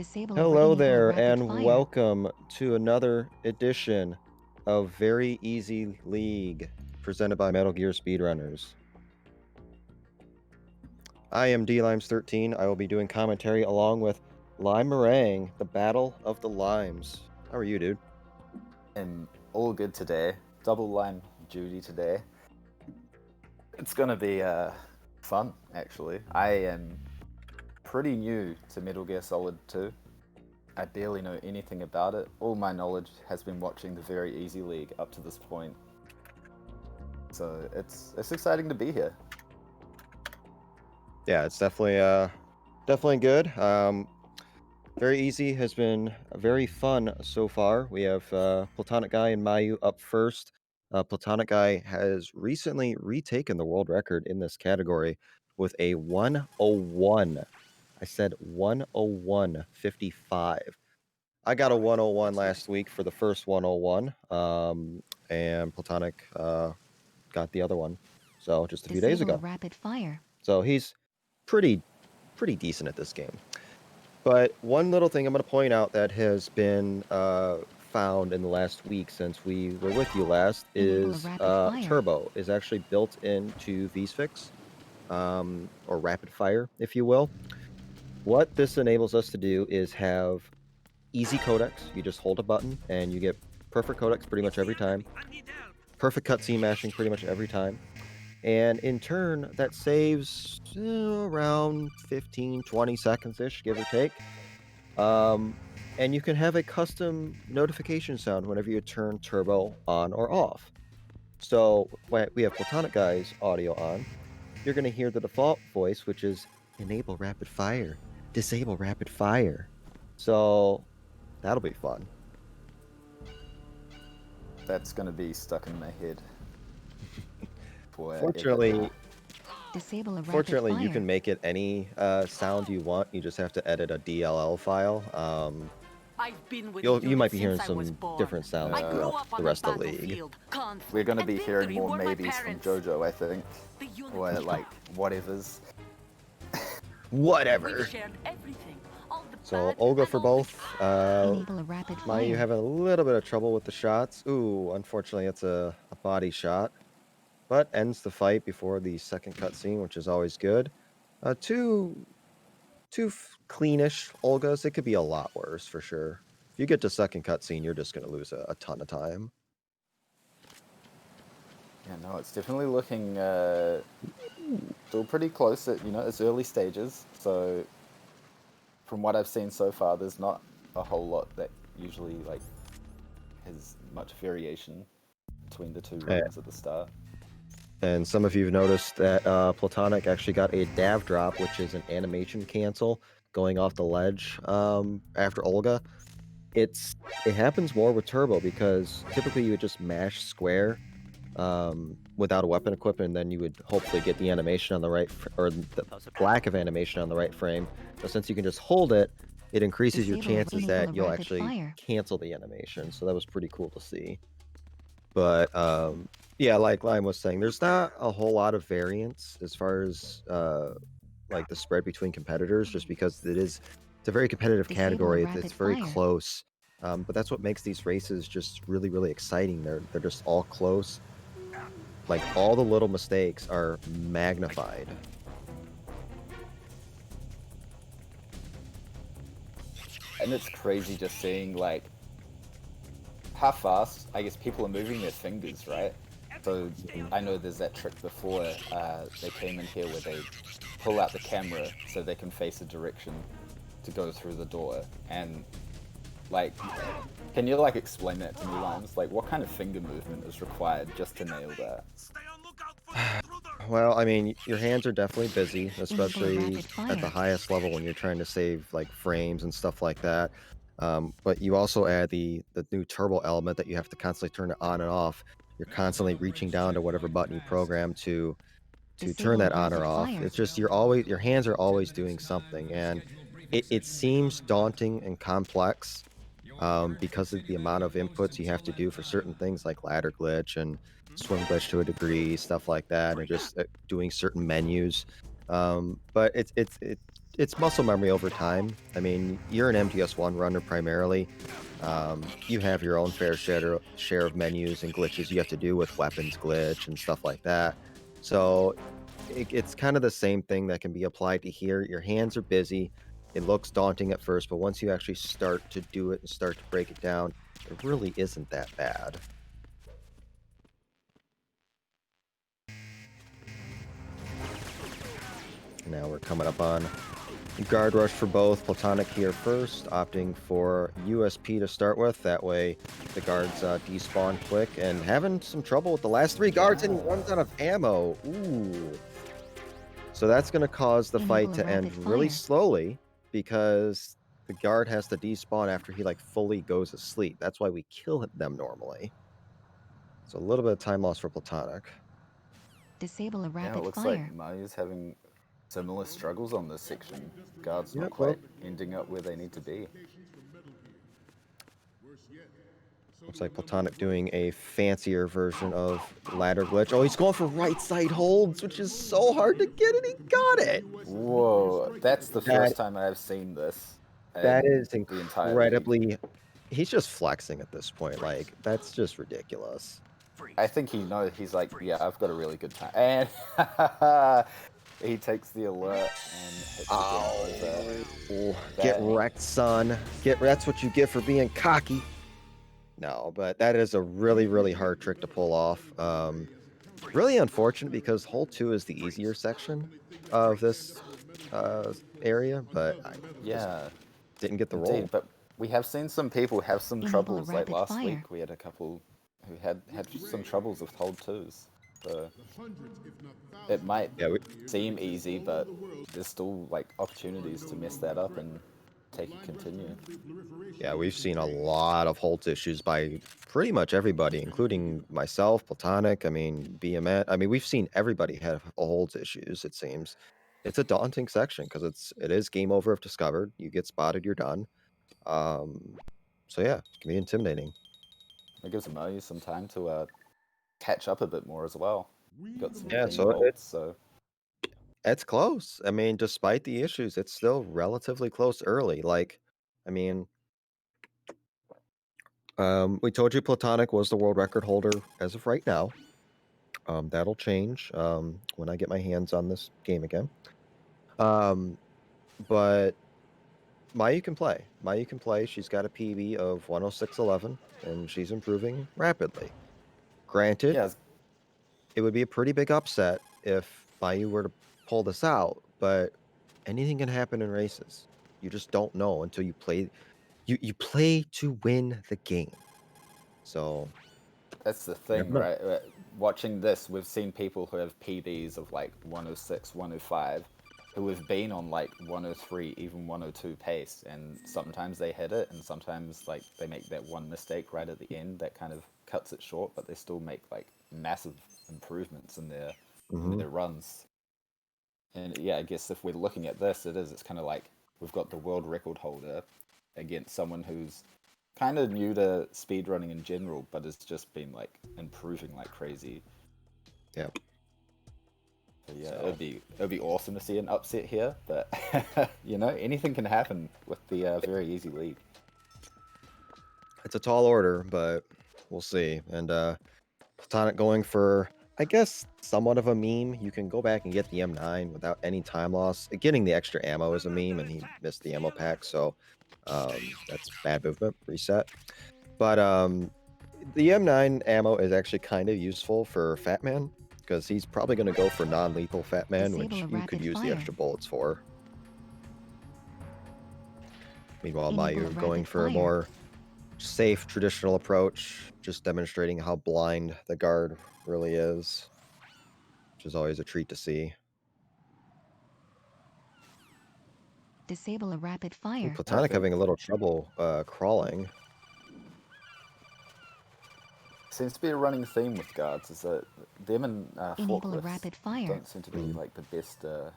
Disable or Hello enable there, rapid and fire. welcome to another edition of Very Easy League, presented by Metal Gear Speedrunners. I am DLimes13. I will be doing commentary along with Lime Meringue, the Battle of the Limes. How are you, dude? I'm all good today. Double line duty today. It's gonna be fun, actually. I am pretty new to Metal Gear Solid 2. I barely know anything about it. All my knowledge has been watching the Very Easy League up to this point. So it's exciting to be here. Yeah, it's definitely good. Very Easy has been very fun so far. We have PlatonicGuy and Mayu up first. PlatonicGuy has recently retaken the world record in this category with a 101. I said 101.55. I got a 101 last week for the first 101, and Platonic got the other one, so just a few days Disable ago. rapid fire. So he's pretty decent at this game. But one little thing I'm going to point out that has been found in the last week since we were with you last is Turbo is actually built into VSFix, or Rapid Fire, if you will. What this enables us to do is have easy codecs. You just hold a button and you get perfect codecs pretty much every time. Perfect cutscene mashing pretty much every time. And in turn, that saves around 15, 20 seconds-ish, give or take. And you can have a custom notification sound whenever you turn Turbo on or off. So when we have PlatonicGuy's audio on, you're going to hear the default voice, which is enable rapid fire, disable rapid fire. So that'll be fun. That's gonna be stuck in my head. Fortunately, Disable a Fortunately, rapid you fire. can make it any sound you want. You just have to edit a DLL file. You might be hearing some different sounds throughout the rest of the league. We're gonna be hearing more maybes from JoJo, I think. Or like whatever's. Whatever. So Olga for both. Enable a rapid fire. You have a little bit of trouble with the shots. Ooh, unfortunately, it's a body shot, but ends the fight before the second cutscene, which is always good. Two cleanish Olgas. It could be a lot worse for sure. If you get to second cutscene, you're just going to lose a ton of time. Yeah, no, it's definitely looking still pretty close at, its early stages. So from what I've seen so far, there's not a whole lot that usually like has much variation between the two rooms at the start. And some of you have noticed that Platonic actually got a Dav drop, which is an animation cancel going off the ledge after Olga. It happens more with Turbo because typically you would just mash square without a weapon equipment, and then you would hopefully get the animation on the right, or the lack of animation on the right frame. But since you can just hold it, it increases your chances that you'll actually cancel the animation. So that was pretty cool to see. But yeah, like Lime was saying, there's not a whole lot of variance as far as like the spread between competitors, just because it's a very competitive category. It's very close. But that's what makes these races just really exciting. They're just all close. Like all the little mistakes are magnified. And it's crazy just seeing like how fast, I guess, people are moving their fingers, right? So I know there's that trick before they came in here where they pull out the camera so they can face a direction to go through the door. And like, can you like explain that to me, Limes? Like, what kind of finger movement is required just to nail that? Well, I mean, your hands are definitely busy, especially at the highest level when you're trying to save like frames and stuff like that. But you also add the new turbo element that you have to constantly turn it on and off. You're constantly reaching down to whatever button you program to turn that on or off. It's just your hands are always doing something, and it seems daunting and complex because of the amount of inputs you have to do for certain things like ladder glitch and swing glitch to a degree, stuff like that, and just doing certain menus. But it it's muscle memory over time. I mean, you're an MGS1 runner primarily. You have your own fair share of menus and glitches you have to do with weapons glitch and stuff like that. So it's kind of the same thing that can be applied to here. Your hands are busy. It looks daunting at first, but once you actually start to do it and start to break it down, it really isn't that bad. Now we're coming up on guard rush for both. Platonic here first, opting for USP to start with. That way the guards despawn quick, and having some trouble with the last 3 guards, and he runs out of ammo. Ooh. So that's going to cause the fight to end really slowly because the guard has to despawn after he like fully goes asleep. That's why we kill them normally. So a little bit of time loss for Platonic. Disable a Yeah, rapid it looks fire. like Mayu's having similar struggles on this section. Guards not Yep, quite ending up where they need to be. Looks like Platonic doing a fancier version of ladder glitch. Oh, he's going for right side holds, which is so hard to get, and he got it. Whoa, that's the first time I've seen this. That is the entire league. incredibly... He's just flexing at this point. Like, that's just ridiculous. I think he knows. He's like, yeah, I've got a really good time. And he takes the alert and hits Oh, get wrecked, son. That's what you get for being cocky. No, but that is a really, really hard trick to pull off. Really unfortunate because hole 2 is the easier section of this area, but I didn't get the roll. But we have seen some people have some troubles. Like last week, we had a couple who had some troubles with hold 2s. So it might seem easy, but there's still like opportunities to mess that up and take it continue. Yeah, we've seen a lot of holds issues by pretty much everybody, including myself, Platonic, I mean, BMN. I mean, we've seen everybody have holds issues, it seems. It's a daunting section because it is game over if discovered. You get spotted, you're done. So yeah, it can be intimidating. It gives Mayu some time to catch up a bit more as well. Got some so it's close. I mean, despite the issues, it's still relatively close early. Like, I mean, we told you Platonic was the world record holder as of right now. That'll change when I get my hands on this game again. But Mayu can play. Mayu can play. She's got a PB of 106.11, and she's improving rapidly. Granted, it would be a pretty big upset if Mayu were to pull this out, but anything can happen in races. You just don't know until you play. You play to win the game. So that's the thing, right? Watching this, we've seen people who have PBs of like 106, 105, who have been on like 103, even 102 pace, and sometimes they hit it, and sometimes like they make that one mistake right at the end that kind of cuts it short, but they still make like massive improvements in their runs. And yeah, I guess if we're looking at this, it's kind of like we've got the world record holder against someone who's kind of new to speedrunning in general, but has just been like improving like crazy. Yeah. So, yeah, it'd be awesome to see an upset here, but you know, anything can happen with the very easy lead. It's a tall order, but we'll see. And Platonic going for, I guess, somewhat of a meme. You can go back and get the M9 without any time loss. Getting the extra ammo is a meme, and he missed the ammo pack, so that's bad movement. Reset. But the M9 ammo is actually kind of useful for Fat Man, because he's probably going to go for non-lethal Fat Man, which you could use the extra bullets for. Meanwhile, Mayu going for a more safe, traditional approach, just demonstrating how blind the guard really is, which is always a treat to see. Disable a rapid fire. Platonic having a little trouble crawling. Seems to be a running theme with guards, is that them and forklifts don't seem to be like the best of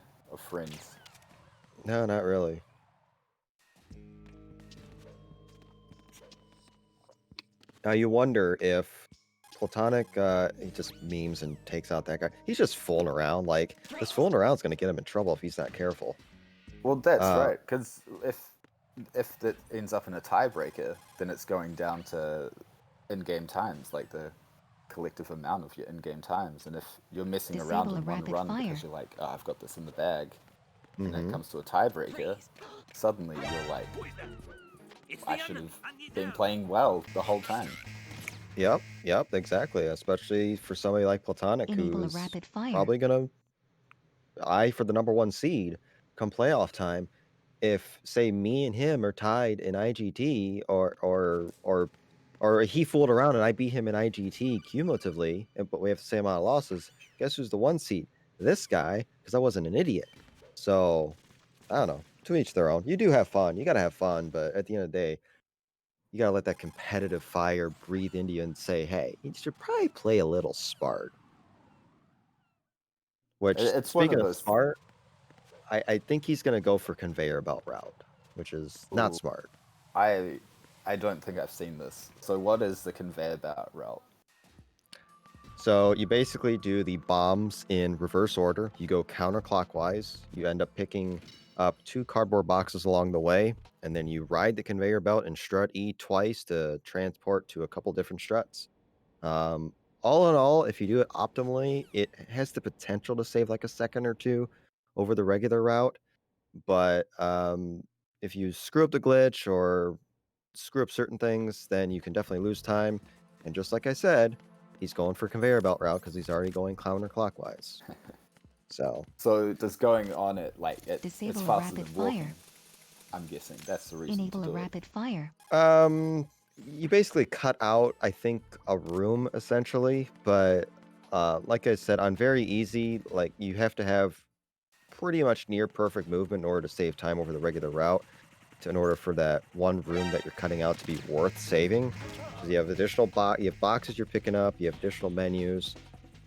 friends. No, not really. Now you wonder if Platonic, he just memes and takes out that guy. He's just fooling around. Like, this fooling around is going to get him in trouble if he's not careful. Well, that's Uh, right. Because if it ends up in a tiebreaker, then it's going down to in-game times, like the collective amount of your in-game times. And if you're messing around Disable a in one rapid run fire. because you're like, oh, I've got this in the bag, and it mhm. comes to a tiebreaker, suddenly you're like, I should have been playing well the whole time. Yep, exactly. Especially for somebody like Platonic, Enable a who's rapid fire. probably gonna eye for the number 1 seed come playoff time. If say me and him are tied in IGT, or he fooled around and I beat him in IGT cumulatively, but we have the same amount of losses, guess who's the 1 seed? This guy, because I wasn't an idiot. So I don't know. To each their own. You do have fun. You gotta have fun, but at the end of the day, you gotta let that competitive fire breathe into you and say, hey, you should probably play a little smart. Which, It's one speaking of of those. smart, I think he's gonna go for conveyor belt route, which is not Ooh, smart. I don't think I've seen this. So what is the conveyor belt route? So you basically do the bombs in reverse order. You go counterclockwise. You end up picking up 2 cardboard boxes along the way, and then you ride the conveyor belt and strut E twice to transport to a couple different struts. Um, all in all, if you do it optimally, it has the potential to save like a second or two over the regular route. But if you screw up the glitch or screw up certain things, then you can definitely lose time. And just like I said, he's going for conveyor belt route because he's already going counterclockwise. So So does going on it like it's Disable a faster rapid than walking? fire. I'm guessing that's the reason Enable to a do it. rapid fire. you basically cut out, I think, a room essentially. But like I said, on very easy, like you have to have pretty much near perfect movement in order to save time over the regular route. In order for that one room that you're cutting out to be worth saving, because you have additional you have boxes you're picking up, you have additional menus,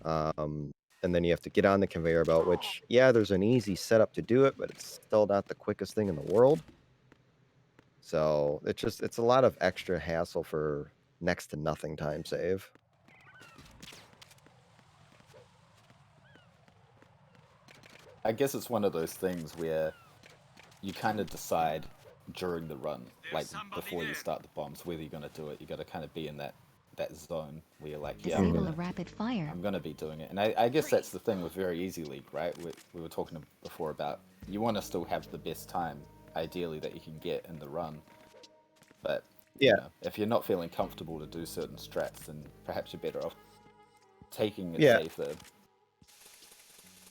and then you have to get on the conveyor belt. Which, yeah, there's an easy setup to do it, but it's still not the quickest thing in the world. So it's a lot of extra hassle for next to nothing time save. I guess it's one of those things where you kind of decide during the run, like before you start the bombs, whether you're gonna do it. You got to kind of be in that zone where you're like, yeah, Disable a rapid fire. I'm gonna be doing it. And I guess that's the thing with very easy league, right? We were talking before about you want to still have the best time, ideally, that you can get in the run. But Yeah. you know, if you're not feeling comfortable to do certain strats, then perhaps you're better off taking it Yeah. safer.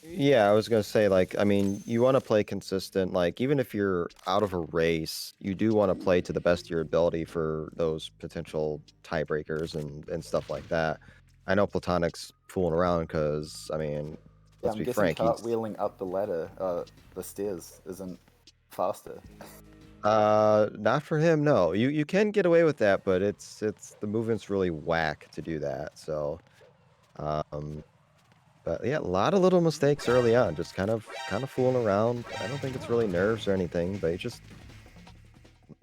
Yeah, I was gonna say, like, I mean, you want to play consistent. Like, even if you're out of a race, you do want to play to the best of your ability for those potential tiebreakers and stuff like that. I know Platonic's fooling around because, I mean, Yeah, let's I'm be guessing frank, he's cartwheeling up the ladder, the stairs, isn't faster. not for him. No, you can get away with that, but it's the movement's really whack to do that. So, um, but yeah, a lot of little mistakes early on, just kind of fooling around. I don't think it's really nerves or anything, but he just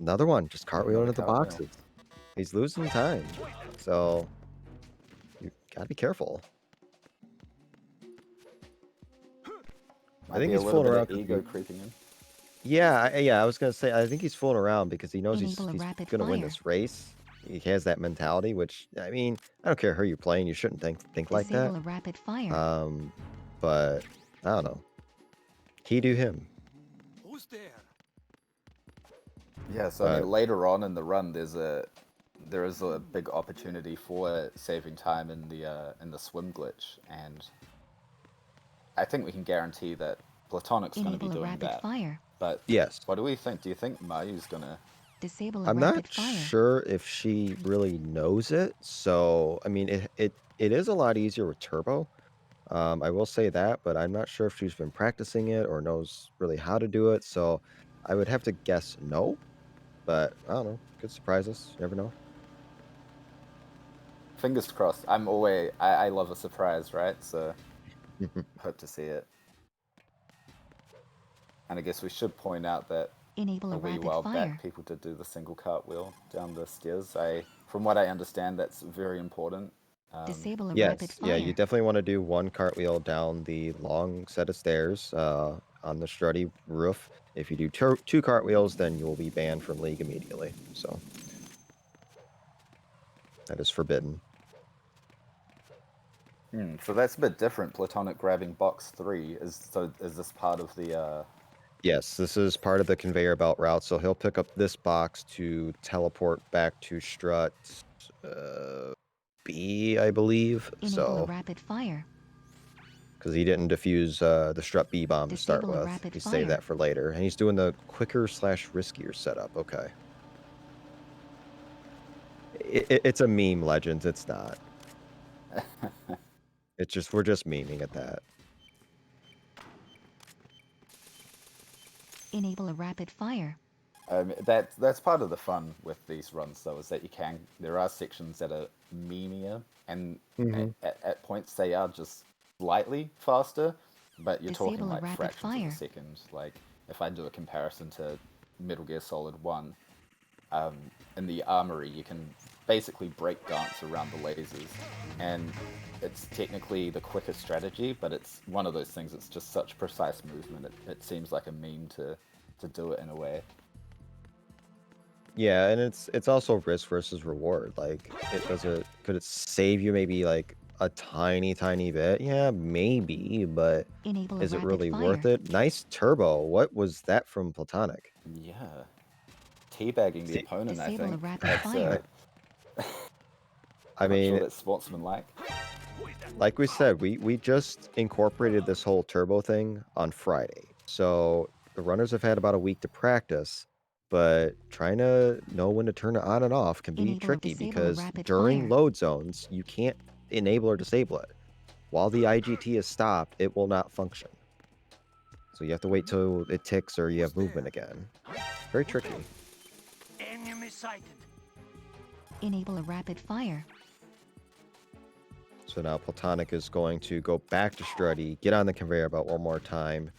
another one, just cartwheeling Another into the cartwheel. boxes. He's losing time, so you gotta be careful. I Might think be a he's little fooling bit around of 'cause ego creeping in. yeah, I was gonna say I think he's fooling around because he knows Enable a he's rapid gonna win fire. this race. He has that mentality, which I mean, I don't care who you're playing, you shouldn't think like that. Disable a rapid fire. But I don't know. He do him. Who's there? Yeah, so I mean, later on in the run, there is a big opportunity for saving time in the swim glitch, and I think we can guarantee that Platonic's going to be Enable a doing rapid that. fire. But Yes. what do we think? Do you think Mayu's gonna? Disable a I'm rapid not fire. sure if she really knows it. So, I mean, it is a lot easier with turbo. I will say that, but I'm not sure if she's been practicing it or knows really how to do it. So, I would have to guess no, but I don't know. Could surprise us. You never know. Fingers crossed. I love a surprise, right? So hope to see it. And I guess we should point out that Enable a a wee rapid while fire. back, people did do the single cartwheel down the stairs. From what I understand, that's very important. Disable a rapid Yes, fire. yeah, you definitely want to do one cartwheel down the long set of stairs on the strutty roof. If you do two cartwheels, then you will be banned from League immediately. So that is forbidden. So that's a bit different. Platonic grabbing box 3 is this part of the? Yes, this is part of the conveyor belt route. So he'll pick up this box to teleport back to strut B, I believe. Enable a So rapid fire. because he didn't defuse the strut B bomb to start Disable a with, rapid he saved fire. that for later, and he's doing the quicker / riskier setup. Okay, it's a meme, Legends. It's not. It's just we're just memeing at that. Enable a rapid fire. That's part of the fun with these runs, though, is that there are sections that are memeier, and at points they are just slightly faster, but you're Disable talking a like rapid fractions fire. of a second. Like if I do a comparison to Metal Gear Solid 1, in the armory you can basically break dance around the lasers, and it's technically the quicker strategy, but it's one of those things. It's just such precise movement. It seems like a meme to do it in a way. Yeah, and it's also risk versus reward. Like, could it save you maybe like a tiny bit? Yeah, maybe, but Enable a is it rapid really fire. worth it? Nice turbo. What was that from Platonic? Yeah. Teabagging the opponent, I Disable a think. rapid That's, fire. I I'm not sure mean, that's sportsmanlike. like we said, we just incorporated this whole turbo thing on Friday. So the runners have had about a week to practice, but trying to know when to turn it on and off can be Enable or tricky disable a because rapid during fire. load zones, you can't enable or disable it. While the IGT is stopped, it will not function. So you have to wait till it ticks or you have movement again. Very tricky. Enemy sighted. Enable a rapid fire. So now Platonic is going to go back to Strutty, get on the conveyor belt one more time,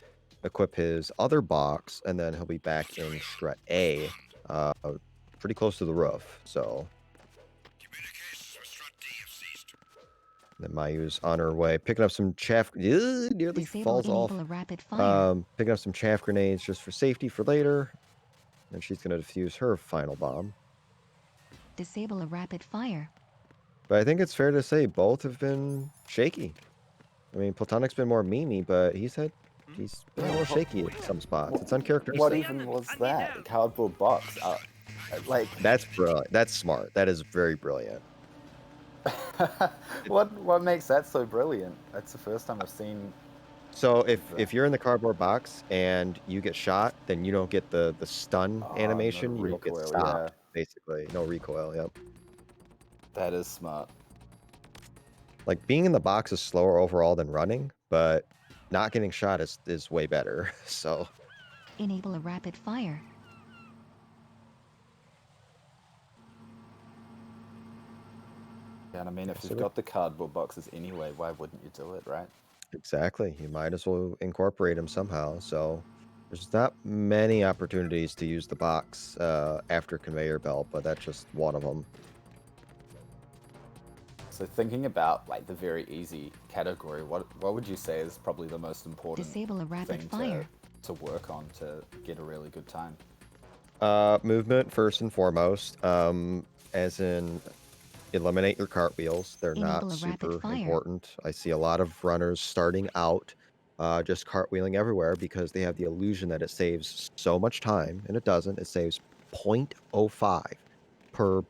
equip his other box, and then he'll be back in Strut A, pretty close to the roof. So then Mayu's on her way, picking up some chaff. Nearly falls off. Enable a rapid fire. Picking up some chaff grenades just for safety for later. And she's going to defuse her final bomb. Disable a rapid fire. But I think it's fair to say both have been shaky. I mean, Platonic's been more memey, but he's been a little shaky at some spots. It's uncharacteristic. What even was that? A cardboard box? Like That's brilliant. That's smart. That is very brilliant. what makes that so brilliant? That's the first time I've seen. So if you're in the cardboard box and you get shot, then you don't get the stun animation. No You don't get recoil, stopped, yeah. basically. No recoil. Yep. That is smart. Like being in the box is slower overall than running, but not getting shot is way better. So Enable a rapid fire. Yeah, and I mean, if you've got the cardboard boxes anyway, why wouldn't you do it, right? exactly, you might as well incorporate them somehow. So there's not many opportunities to use the box after conveyor belt, but that's just one of them. So thinking about like the very easy category, what would you say is probably the most important Disable a rapid thing fire. to work on to get a really good time? Movement first and foremost, as in eliminate your cartwheels. They're Enable not a rapid super fire. important. I see a lot of runners starting out just cartwheeling everywhere because they have the illusion that it saves so much time, and it doesn't. It saves 0.05 per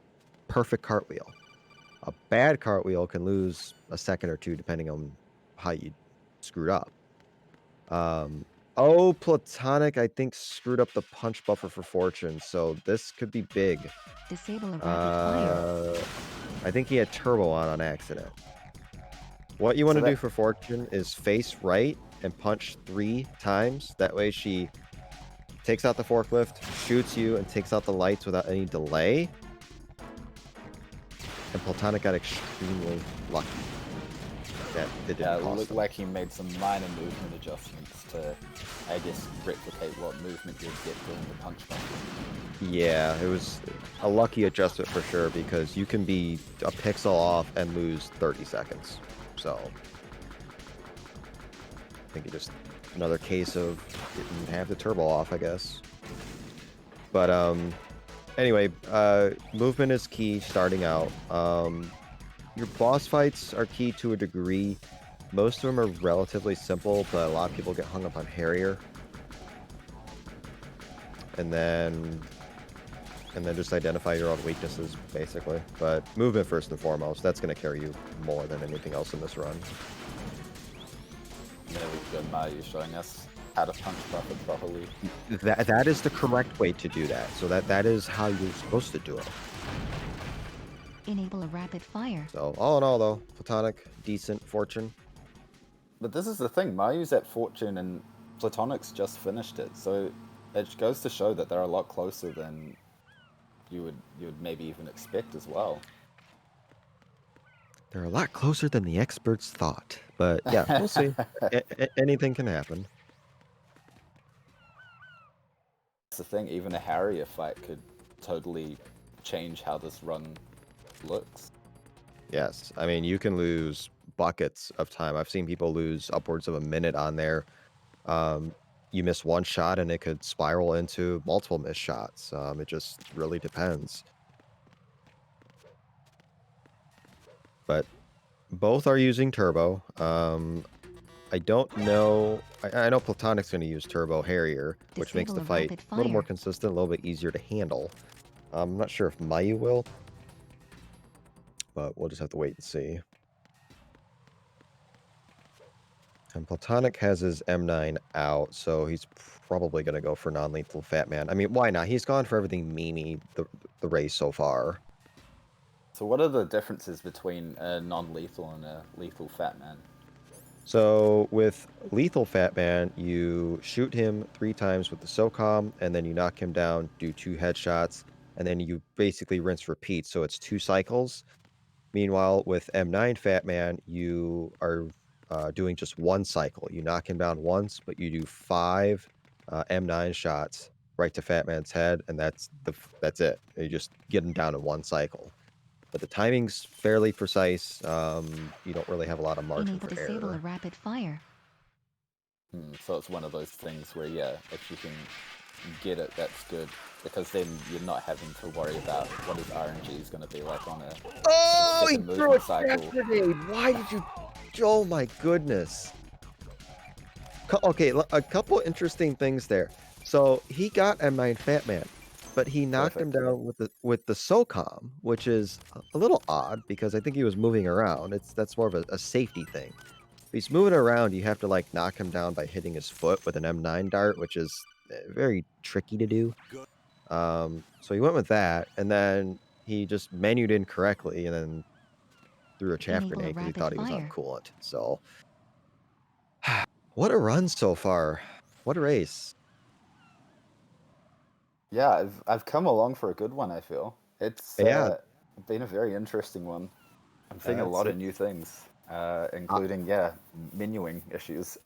perfect cartwheel. A bad cartwheel can lose a second or two depending on how you screwed up. Oh, Platonic, I think, screwed up the punch buffer for Fortune, so this could be big. Disable a rapid fire. I think he had turbo on accident. What you want to do for Fortune is face right and punch 3 times. That way she takes out the forklift, shoots you, and takes out the lights without any delay. And Platonic got extremely lucky. That it didn't It cost looked him. like he made some minor movement adjustments to, I guess, replicate what movement you'd get during the punch button. Yeah, it was a lucky adjustment for sure because you can be a pixel off and lose 30 seconds. So I think he just another case of didn't have the turbo off, I guess. But anyway, movement is key starting out. Your boss fights are key to a degree. Most of them are relatively simple, but a lot of people get hung up on Harrier. And then just identify your own weaknesses, basically. But movement first and foremost. That's going to carry you more than anything else in this run. There we go, Mayu showing us how to punch Buffett properly. That is the correct way to do that. So that is how you're supposed to do it. Enable a rapid fire. So all in all, though, Platonic, decent, Fortune. But this is the thing, Mayu's at Fortune and Platonic's just finished it, so it goes to show that they're a lot closer than you would maybe even expect as well. They're a lot closer than the experts thought. But yeah, we'll see. Anything can happen. That's the thing, even a Harrier fight could totally change how this run looks. Yes. I mean, you can lose buckets of time. I've seen people lose upwards of a minute on there. You miss one shot and it could spiral into multiple missed shots. It just really depends. But both are using turbo. I don't know. I know Platonic's going to use turbo Harrier, which makes the Disable a fight rapid a little more fire. consistent, a little bit easier to handle. I'm not sure if Mayu will, but we'll just have to wait and see. And Platonic has his M9 out, so he's probably going to go for non-lethal Fat Man. I mean, why not? He's gone for everything memey the race so far. So what are the differences between a non-lethal and a lethal Fat Man? So with lethal Fat Man, you shoot him 3 times with the SOCOM, and then you knock him down, do 2 headshots, and then you basically rinse repeat. So it's 2 cycles. Meanwhile, with M9 Fat Man, you are doing just 1 cycle. You knock him down once, but you do 5 M9 shots right to Fat Man's head, and that's it. You just get him down in 1 cycle. But the timing's fairly precise. You don't really have a lot of margin for Disable a error. rapid fire. So it's one of those things where, yeah, if you can get it, that's good. Because then you're not having to worry about what his RNG is going to be like on a Oh, he second threw a movement cycle. gas grenade. Why did you? Oh my goodness. Okay, a couple interesting things there. So he got M9 Fat Man, but he knocked him Perfect. down with the SOCOM, which is a little odd because I think he was moving around. That's more of a safety thing. If he's moving around, you have to like knock him down by hitting his foot with an M9 dart, which is very tricky to do. So he went with that, and then he just menued incorrectly, and then threw a chaff Enable a grenade because he rapid thought he was on fire. coolant. So, what a run so far! What a race! Yeah, I've come along for a good one, I feel. It's Yeah, been a very interesting one. I'm seeing a that's lot it. of new things, including, yeah, menuing issues.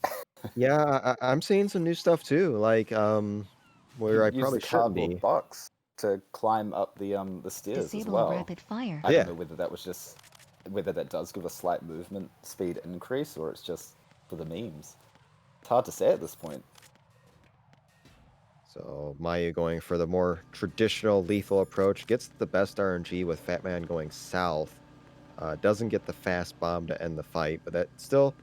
Yeah, I'm seeing some new stuff too. Like, where I Use probably the shouldn't cardboard be. box to climb up the stairs as Disable a well. rapid fire. I Yeah. don't know whether that was just whether that does give a slight movement speed increase or it's just for the memes. It's hard to say at this point. So Mayu going for the more traditional lethal approach, gets the best RNG with Fat Man going south. Doesn't get the fast bomb to end the fight, but that still,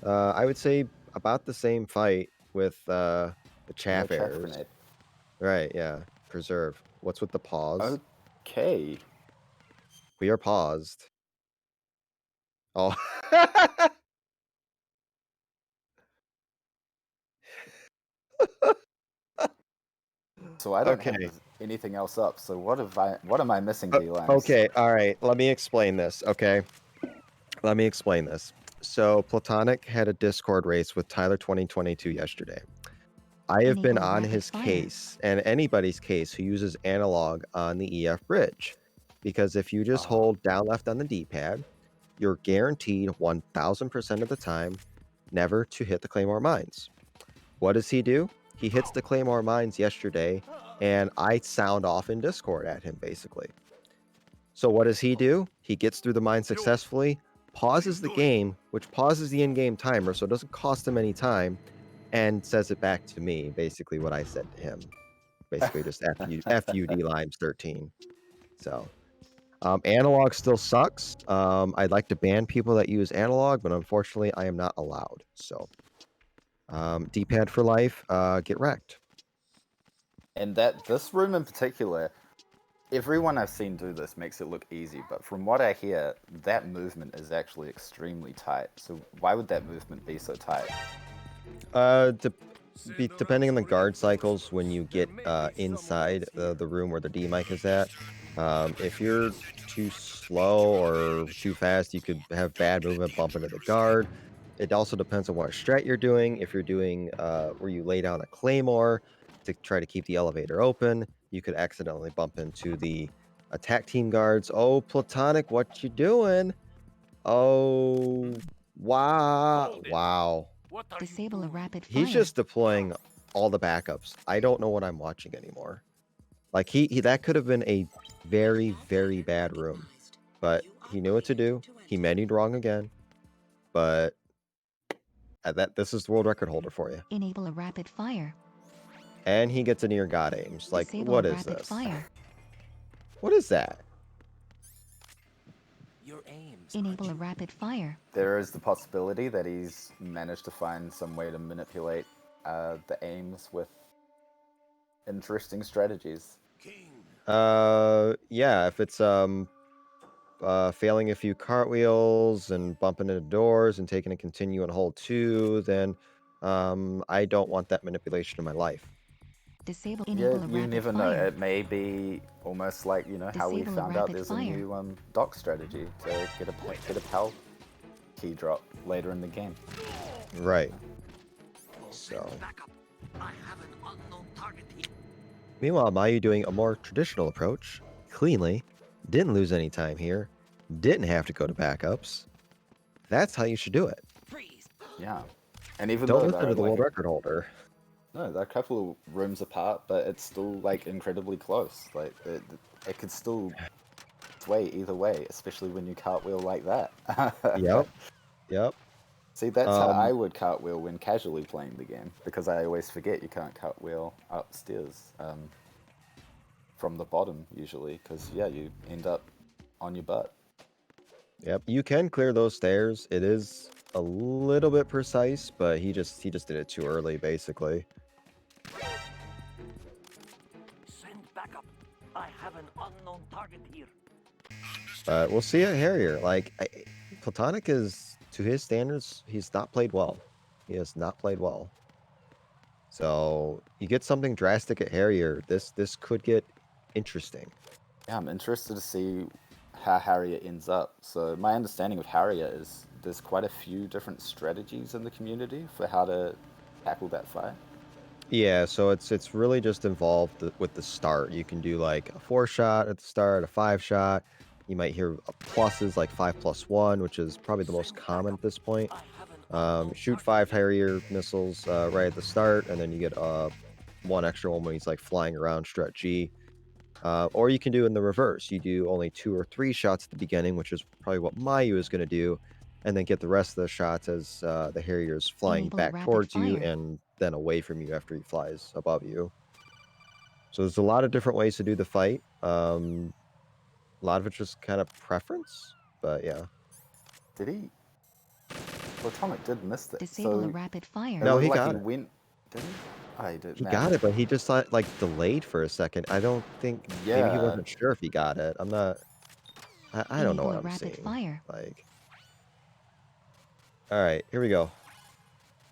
I would say about the same fight with the No chaff chaff errors. grenade. Right, yeah. Preserve. What's with the pause? Okay. We are paused. Oh. So I don't Okay. have anything else up. So what am I missing, D-Langs? Okay, all right. Let me explain this, okay? Let me explain this. So Platonic had a Discord race with Tyler 2022 yesterday. I have been Enable a on rapid his fire. case and anybody's case who uses analog on the EF bridge. Because if you just hold down left on the D-pad, you're guaranteed 1000% of the time never to hit the Claymore Mines. What does he do? He hits the Claymore Mines yesterday, and I sound off in Discord at him, basically. So what does he do? He gets through the mine successfully, pauses the game, which pauses the in-game timer, so it doesn't cost him any time, and says it back to me, basically what I said to him. Basically just FUD Limes 13. So, analog still sucks. I'd like to ban people that use analog, but unfortunately I am not allowed. So, D-pad for life, get wrecked. And this room in particular, everyone I've seen do this makes it look easy, but from what I hear, that movement is actually extremely tight. So why would that movement be so tight? Depending on the guard cycles, when you get inside the room where the D-mic is at, if you're too slow or too fast, you could have bad movement, bump into the guard. It also depends on what strat you're doing. If you're doing where you lay down a claymore to try to keep the elevator open, you could accidentally bump into the attack team guards. Oh, Platonic, what you doing? Oh, wow. What are Disable a you doing? rapid fire. He's just deploying all the backups. I don't know what I'm watching anymore. Like he that could have been a very, very bad room, but he knew what to do. He menued wrong again, but this is the world record holder for you. Enable a rapid fire. And he gets a near god aims. Like, Disable what a is rapid this? fire. What is that? Your aims. Enable a rapid fire. There is the possibility that he's managed to find some way to manipulate the aims with interesting strategies. Yeah, if it's failing a few cartwheels and bumping into doors and taking a continue and hold 2, then I don't want that manipulation in my life. Disable. Yeah, Enable a you rapid never know. fire. It may be almost like, you know, how we Disable a found out rapid there's a fire. new dock strategy to get a PAL key drop later in the game. Right. So. Backup. I have an unknown target here. Meanwhile, Mayu doing a more traditional approach, cleanly, didn't lose any time here, didn't have to go to backups. That's how you should do it. Freeze. Yeah. And even Don't though listen to they're the like world record holder. no, they're a couple of rooms apart, but it's still like incredibly close. Like it could still sway either way, especially when you cartwheel like that. Yep. See, that's how I would cartwheel when casually playing the game, because I always forget you can't cartwheel upstairs from the bottom usually, because yeah, you end up on your butt. Yep. You can clear those stairs. It is a little bit precise, but he just did it too early, basically. Send backup. I have an unknown target here. But we'll see at Harrier. Like, Platonic is, to his standards, he's not played well. He has not played well. So you get something drastic at Harrier. This could get interesting. Yeah, I'm interested to see how Harrier ends up. So my understanding of Harrier is there's quite a few different strategies in the community for how to tackle that fight. Yeah, so it's really just involved with the start. You can do like a 4-shot at the start, a 5-shot. You might hear pluses like 5+1, which is probably the most common at this point. Shoot 5 Harrier missiles right at the start, and then you get one extra one when he's like flying around strat G. Or you can do in the reverse. You do only 2 or 3 shots at the beginning, which is probably what Mayu is going to do, and then get the rest of the shots as the Harrier's flying Enable back rapid towards you fire. and then away from you after he flies above you. So there's a lot of different ways to do the fight. A lot of it's just kind of preference, but yeah. Did he? Platonic did miss that. Disable a So rapid fire. No, looked he like got he it. went. Did he? Oh, he did. He Man. got it, but he just like delayed for a second. I don't think maybe he Yeah. wasn't sure if he got it. I'm not. I don't know Enable what a I'm rapid seeing. fire. Like, all right, here we go.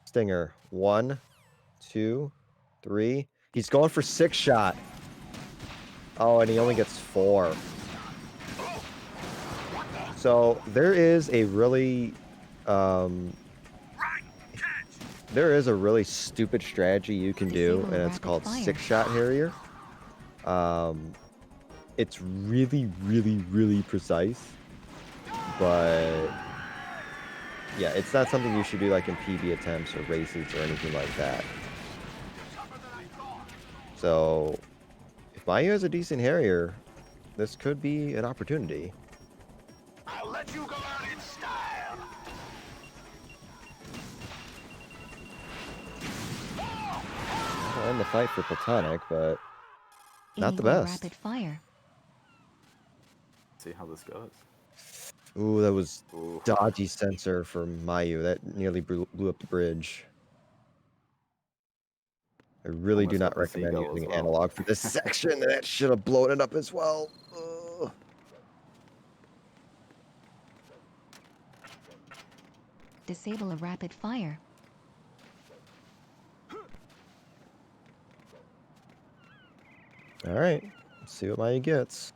Stinger, 1, 2, 3. He's going for 6-shot. Oh, and he only gets 4. So there is a really, there is a really stupid strategy you can do, Disable and it's rapid called fire. 6-shot Harrier. It's really, really, really precise, but yeah, it's not something you should do like in PB attempts or races or anything like that. So if Mayu has a decent Harrier, this could be an opportunity. I'll let you go out in style. and the fight for Platonic, but not the Enable best. rapid fire. See how this goes. Ooh, that was Ooh. dodgy sensor for Mayu. That nearly blew up the bridge. I really do Almost not got the recommend seagull as using well. analog for this section. That should have blown it up as well. Ugh. Disable a rapid fire. All right, let's see what Mayu gets.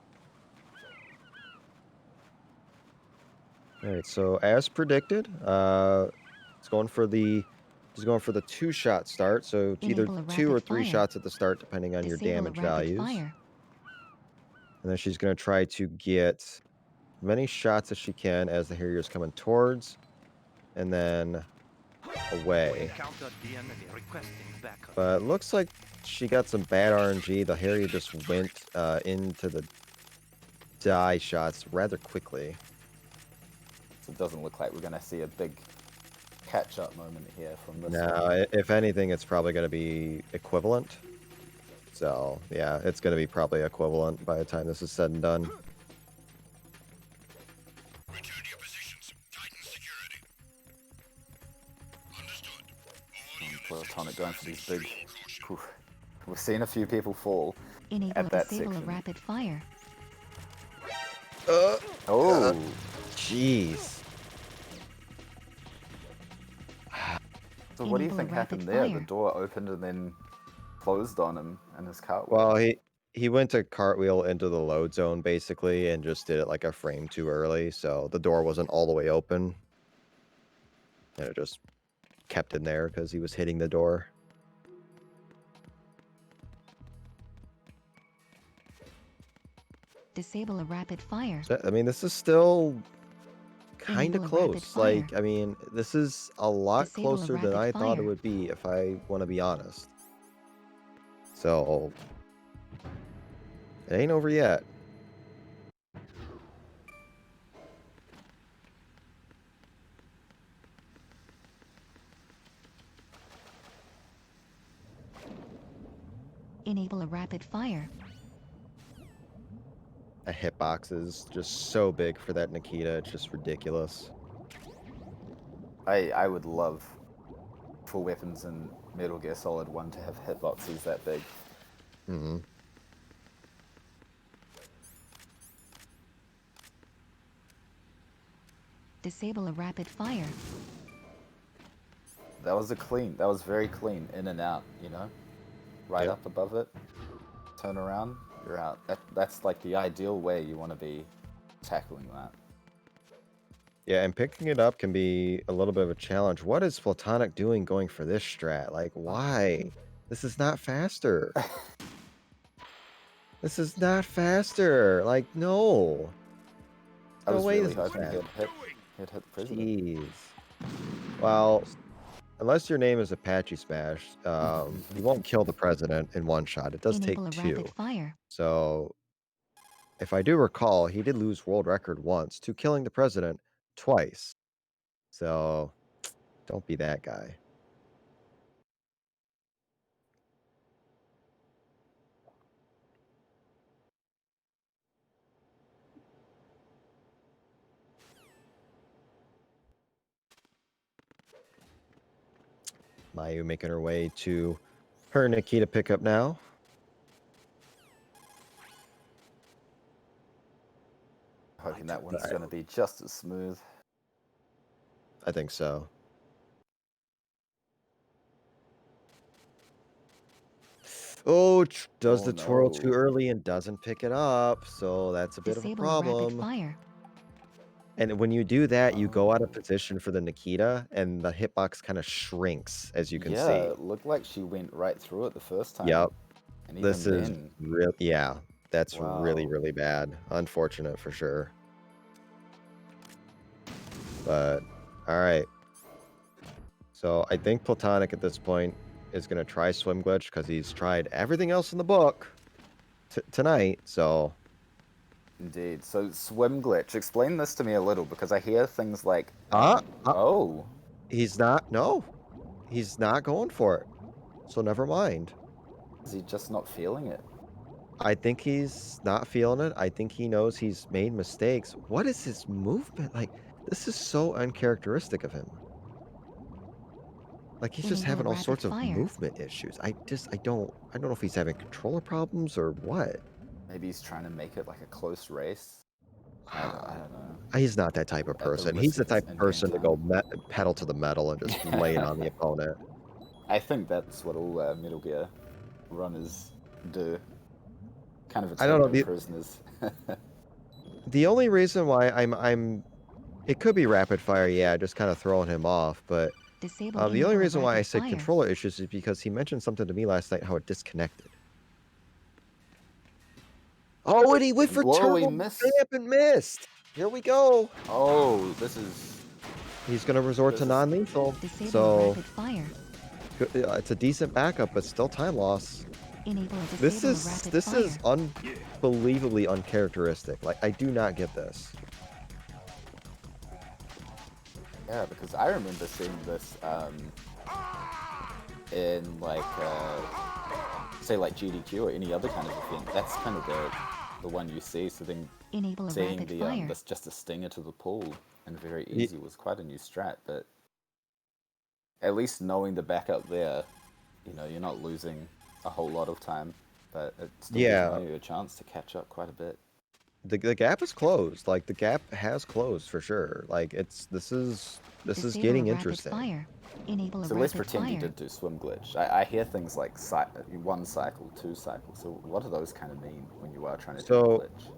All right, so as predicted, he's going for the 2-shot start. So it's either Enable a 2 or rapid 3 fire. shots at the start, depending on your Disable a damage rapid values. fire. And then she's going to try to get as many shots as she can as the Harrier's coming towards, and then away. Encountered the enemy requesting backup. But it looks like she got some bad RNG. The Harrier just went into the die shots rather quickly. So it doesn't look like we're going to see a big catch-up moment here from this Now, one. if anything, it's probably going to be equivalent. So, yeah, it's going to be probably equivalent by the time this is said and done. Return to your positions. Tighten security. Understood. Platonic going for these big... Whew. We've seen a few people fall Enable at that disable a section. rapid fire. Oh! Jeez. So what do you Enable a think happened rapid there? fire. The door opened and then closed on him and his cart. Well, he went to cartwheel into the load zone, basically, and just did it like a frame too early, so the door wasn't all the way open. And it just kept in there because he was hitting the door. Disable a rapid fire. So, I mean, this is still kind of Enable a rapid close. fire. Like, I mean, this is a lot Disable a closer than rapid I thought it fire. would be, if I want to be honest. So, it ain't over yet. Enable a rapid fire. A hitbox is just so big for that Nikita. It's just ridiculous. I would love for weapons in Metal Gear Solid 1 to have hitboxes that big. Mm-hmm. Disable a rapid fire. That was that was very clean, in and out, you know? Right Yep. up above it, turn around, you're out. That's like the ideal way you want to be tackling that. Yeah, and picking it up can be a little bit of a challenge. What is Platonic doing going for this strat? Like, why? This is not faster. This is not faster. Like, no. I No was way really this is hoping fast. he'd hit the president. Jeez. Well, unless your name is Apache Smash, you won't kill the president in one shot. It does Enable a take 2. rapid fire. So, if I do recall, he did lose world record once to killing the president twice. So, don't be that guy. Mayu making her way to her Nikita pickup now. Hoping that one's going to be just as smooth. I think so. Oh, does Oh, the twirl too no. early and doesn't pick it up, so that's a bit of a Disable a rapid problem. fire. And when you do that, you go out of position for the Nikita, and the hitbox kind of shrinks, as you can Yeah, see. it looked like she went right through it the first time. Yep. And even This is then, real. Yeah, that's really, Wow. really bad. Unfortunate for sure. But all right. So I think Platonic at this point is going to try Swim Glitch because he's tried everything else in the book tonight. So indeed. So swim glitch. Explain this to me a little because I hear things like, oh, he's not. No, he's not going for it. So never mind. Is he just not feeling it? I think he's not feeling it. I think he knows he's made mistakes. What is his movement? Like, this is so uncharacteristic of him. Like, he's just Enable having all rapid sorts of fire. movement issues. I don't know if he's having controller problems or what. Maybe he's trying to make it like a close race. I don't know. He's not that type of At the person. risk He's the of his type of in-game person to go time. pedal to the metal and just lay it on the opponent. I think that's what all Metal Gear runners do. Kind of I don't know. attack their prisoners. The only reason why it could be rapid fire, yeah, just kind of throwing him off, but Disable the only enable reason why I rapid said fire. controller issues is because he mentioned something to me last night how it disconnected. Oh, and he went for Whoa, he turbo missed. vamp and missed. Here we go. Oh, this is... He's going to resort to This is- non-lethal. Disable So rapid fire. it's a decent backup, but still time loss. Enable a This disable is rapid this fire. is unbelievably uncharacteristic. Like, I do not get this. Yeah, because I remember seeing this in like, say like GDQ or any other kind of event. That's kind of the one you see. So then Enable a seeing rapid the fire. this just a stinger to the pool and very easy was quite a new strat. But at least knowing the backup there, you know, you're not losing a whole lot of time. But it still Yeah. gives you a chance to catch up quite a bit. The gap is closed. Like, the gap has closed for sure. Like, this is Disable getting a rapid interesting. Fire. Enable a So let's rapid pretend fire. you did do swim glitch. I hear things like 1 cycle, 2 cycles. So what do those kind of mean when you are trying to do a So glitch?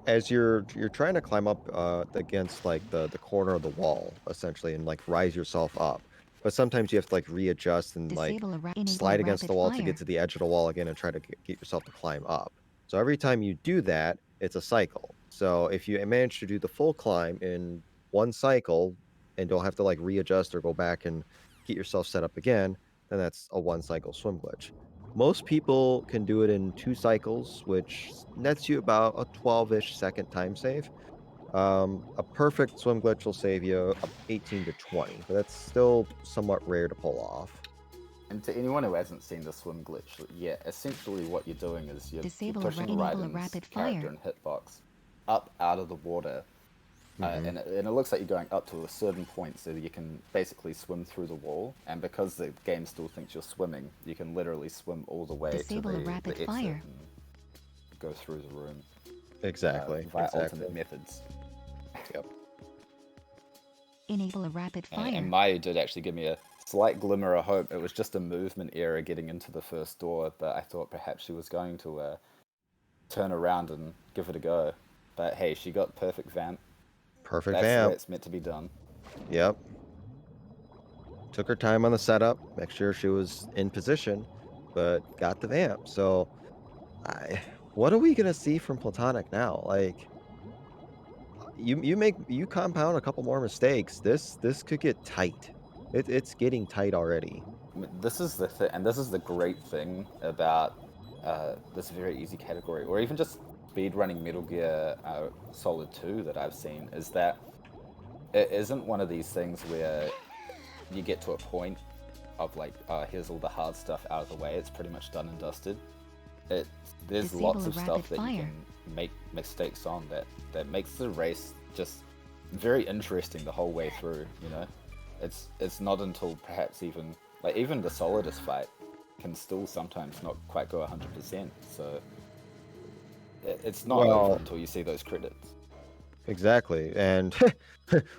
as you're trying to climb up against like the corner of the wall essentially and like rise yourself up, but sometimes you have to like readjust and like Enable slide a against the rapid wall fire. to get to the edge of the wall again and try to get yourself to climb up. So every time you do that, it's a cycle. So if you manage to do the full climb in 1 cycle and don't have to like readjust or go back and get yourself set up again, then that's a 1 cycle swim glitch. Most people can do it in 2 cycles, which nets you about a 12-ish second time save. A perfect swim glitch will save you 18 to 20, but that's still somewhat rare to pull off. And to anyone who hasn't seen the swim glitch yet, essentially what you're doing is you're Disable a pushing enable a Raiden's rapid character fire. and hitbox up out of the water. And it looks like you're going up to a certain point so that you can basically swim through the wall. And because the game still thinks you're swimming, you can literally swim all the way Disable a to the rapid exit fire. and go through the room Exactly. via exactly. alternate methods. Yep. Enable a rapid fire. And Mayu did actually give me a slight glimmer of hope. It was just a movement error getting into the first door, but I thought perhaps she was going to turn around and give it a go. But hey, she got perfect vamp. Perfect That's the way vamp. it's meant to be done. Yep. Took her time on the setup, make sure she was in position, but got the vamp. So, what are we gonna see from Platonic now? Like, you compound a couple more mistakes. This could get tight. It's getting tight already. I mean, this is the and this is the great thing about this very easy category, or even just speedrunning Metal Gear Solid 2 that I've seen, is that it isn't one of these things where you get to a point of like, here's all the hard stuff out of the way. It's pretty much done and dusted. There's Disable lots a of rapid stuff that you fire. can make mistakes on that makes the race just very interesting the whole way through. You know, it's not until perhaps even the solidest fight can still sometimes not quite go 100%. So it's not over until you see those credits. Exactly, and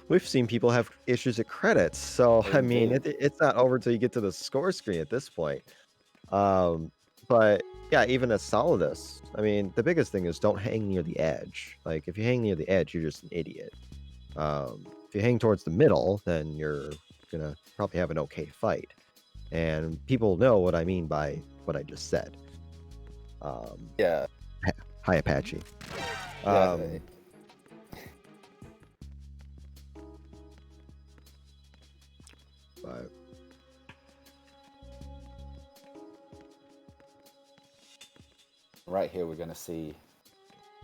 we've seen people have issues at credits. So I mean, Indeed. it's not over till you get to the score screen at this point. But yeah, even as Solidus, I mean, the biggest thing is don't hang near the edge. Like, if you hang near the edge, you're just an idiot. If you hang towards the middle, then you're gonna probably have an okay fight. And people know what I mean by what I just said. Yeah. Hi, Apache. Yeah, But right here we're going to see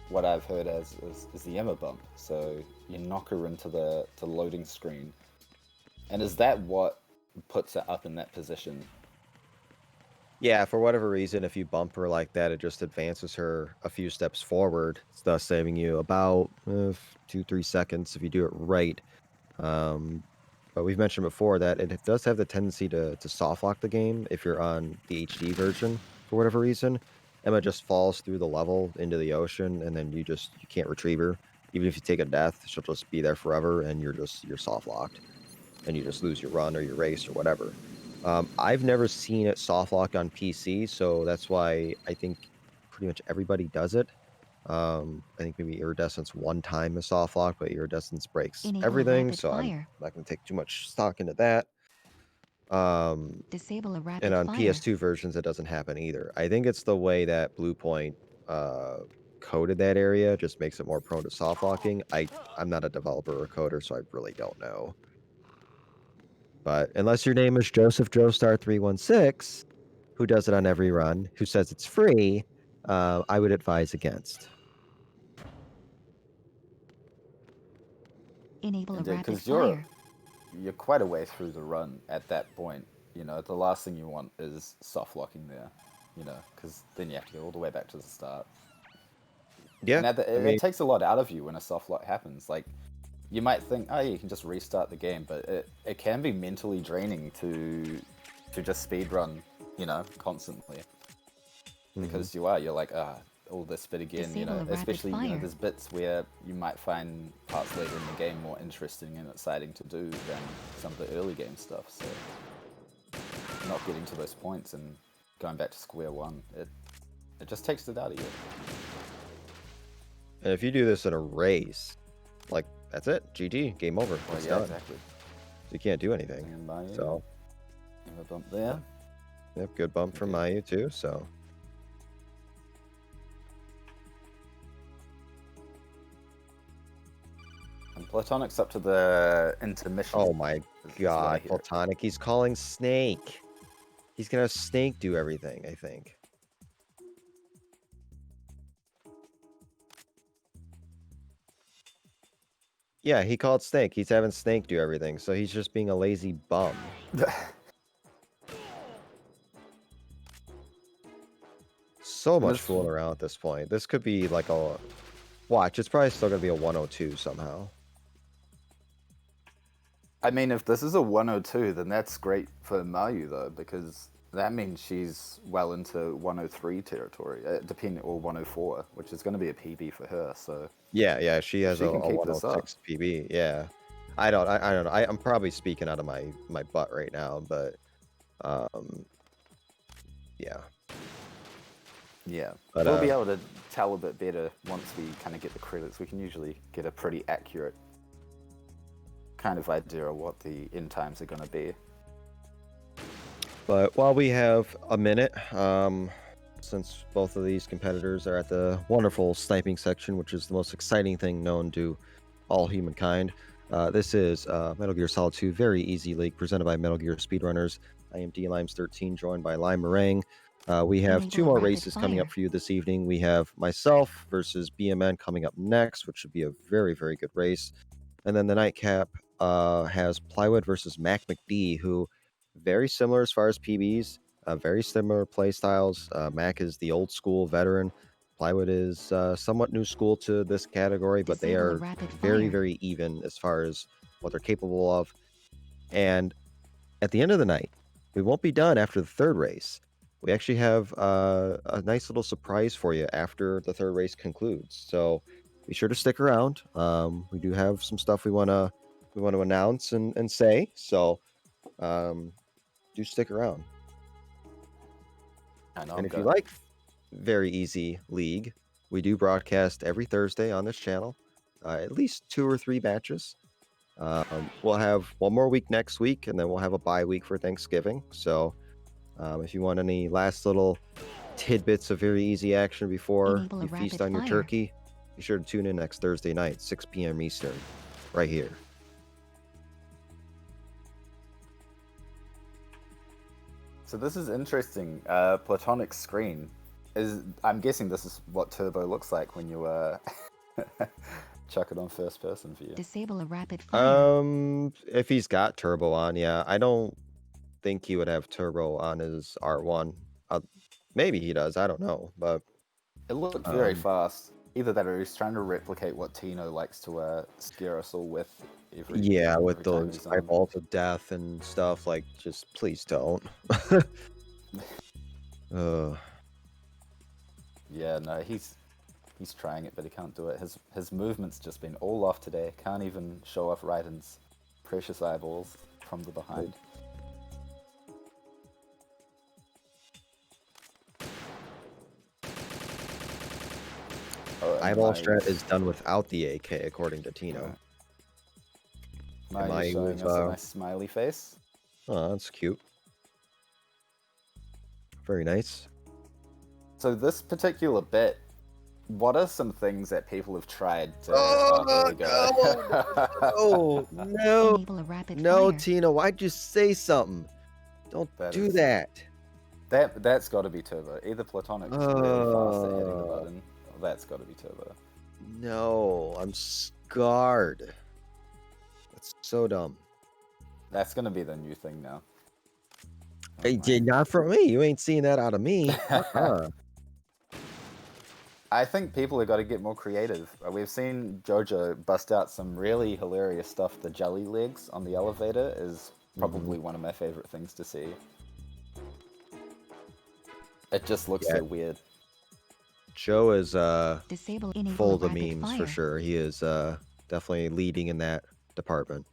what I've heard as the Emma bump. So you knock her into the loading screen. And is that what puts her up in that position? Yeah, for whatever reason, if you bump her like that, it just advances her a few steps forward, thus saving you about 2-3 seconds if you do it right. Um, but we've mentioned before that it does have the tendency to soft lock the game if you're on the HD version for whatever reason. Emma just falls through the level into the ocean, and then you can't retrieve her. Even if you take a death, she'll just be there forever, and you're soft locked, and you just lose your run or your race or whatever. I've never seen it soft lock on PC, so that's why I think pretty much everybody does it. I think maybe Iridescence one time is soft lock, but Iridescence breaks Enable a everything, rapid so I'm fire. not going to take too much stock into that. Disable a And rapid on fire. PS2 versions, it doesn't happen either. I think it's the way that Blue Point coded that area just makes it more prone to soft locking. I'm not a developer or coder, so I really don't know. But unless your name is Joseph Joestar 316, who does it on every run, who says it's free, I would advise against. Enable a And rapid because fire. you're quite a way through the run at that point. You know, the last thing you want is soft locking there. You know, because then you have to go all the way back to the start. Yeah, And I mean, it takes a lot out of you when a soft lock happens. Like, you might think, oh, you can just restart the game, but it can be mentally draining to just speed run, you know, constantly. Because you're like, all this bit again, you Disable know, a rapid especially, you know, fire. there's bits where you might find parts later in the game more interesting and exciting to do than some of the early game stuff. So, not getting to those points and going back to square one, it just takes it out of you. and if you do this in a race, like, that's it. GG. Game over. Well, It's yeah, done. exactly. You can't do anything. And Mayu, So, have a bump there. yep, good bump from Okay. Mayu, too. So, And Platonic's up to the intermission. oh my is what I god, hear. Platonic. He's calling Snake. He's going to have Snake do everything, I think. Yeah, he called Snake. He's having Snake do everything, so he's just being a lazy bum. So much This- fooling around at this point. This could be like a... Watch, it's probably still going to be a 102 somehow. I mean, if this is a 102, then that's great for Mayu, though, because that means she's well into 103 territory, or 104, which is going to be a PB for her. So Yeah, she has she a can keep this up. 106 PB. Yeah, I don't know. I'm probably speaking out of my butt right now, but yeah. Yeah, But, we'll be able to tell a bit better once we kind of get the credits. We can usually get a pretty accurate kind of idea of what the end times are going to be. But while we have a minute, since both of these competitors are at the wonderful sniping section, which is the most exciting thing known to all humankind, this is Metal Gear Solid 2 Very Easy League presented by Metal Gear Speedrunners. I am D-Limes13, joined by Lime Meringue. We have Enable 2 a more rapid races coming up fire. for you this evening. We have myself versus BMN coming up next, which should be a very, very good race. And then the nightcap has Plywood versus Mac McD, who very similar as far as PBs, very similar play styles. Mac is the old school veteran. Plywood is somewhat new school to this category, but they Disable a are rapid very, fire. very even as far as what they're capable of. And at the end of the night, we won't be done after the third race. We actually have a nice little surprise for you after the third race concludes. So be sure to stick around. We do have some stuff we want to announce and say. So do stick around. And if you like Very Easy League, we do broadcast every Thursday on this channel, at least 2 or 3 matches. We'll have one more week next week, and then we'll have a bye week for Thanksgiving. So if you want any last little tidbits of very easy action before Enable a you feast rapid on your fire. turkey, be sure to tune in next Thursday night, 6 p.m. Eastern, right here. So this is interesting. Platonic's screen I'm guessing this is what Turbo looks like when you chuck it on first person view. Disable a rapid fire. If he's got turbo on, yeah. I don't think he would have turbo on his R1. Maybe he does. I don't know, but It looked very Um, fast. Either that or he's trying to replicate what Tino likes to scare us all with yeah, with every time those he's on. eyeballs of death and stuff, like, just please don't. uh, Yeah, no, he's trying it, but he can't do it. His movement's just been all off today. Can't even show off Raiden's precious eyeballs from the behind. Oh, and eyeball Mai strat is, is done without the AK, according to Tino. Mai is showing us a nice smiley face. Oh, that's cute. Very nice. So this particular bit, what are some things that people have tried to... Oh, there we go. no, Enable a rapid no, fire. Tino, why'd you say something? Don't That do is- that. That's got to be turbo. Either Platonic is really fast at hitting the button, or that's got to be turbo. No, I'm scarred. That's so dumb. That's going to be the new thing now. Oh Hey, my. not from me. You ain't seen that out of me. I think people have got to get more creative. We've seen Jojo bust out some really hilarious stuff. The jelly legs on the elevator is probably one of my favorite things to see. It just looks so weird. Joe is Disable enable full a of the rapid memes fire. for sure. He is definitely leading in that department.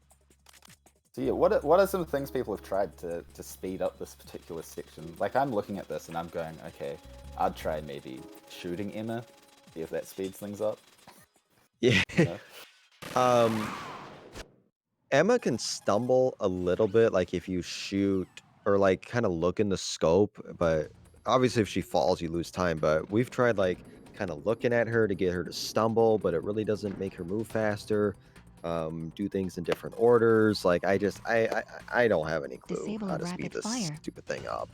So yeah, what are some things people have tried to speed up this particular section? Like, I'm looking at this and I'm going, okay, I'd try maybe shooting Emma, see if that speeds things up. Yeah. You know? Emma can stumble a little bit, like if you shoot or like kind of look in the scope, but obviously if she falls, you lose time. But we've tried like kind of looking at her to get her to stumble, but it really doesn't make her move faster. Do things in different orders. Like I don't have any clue Disable how a to speed rapid this fire. stupid thing up.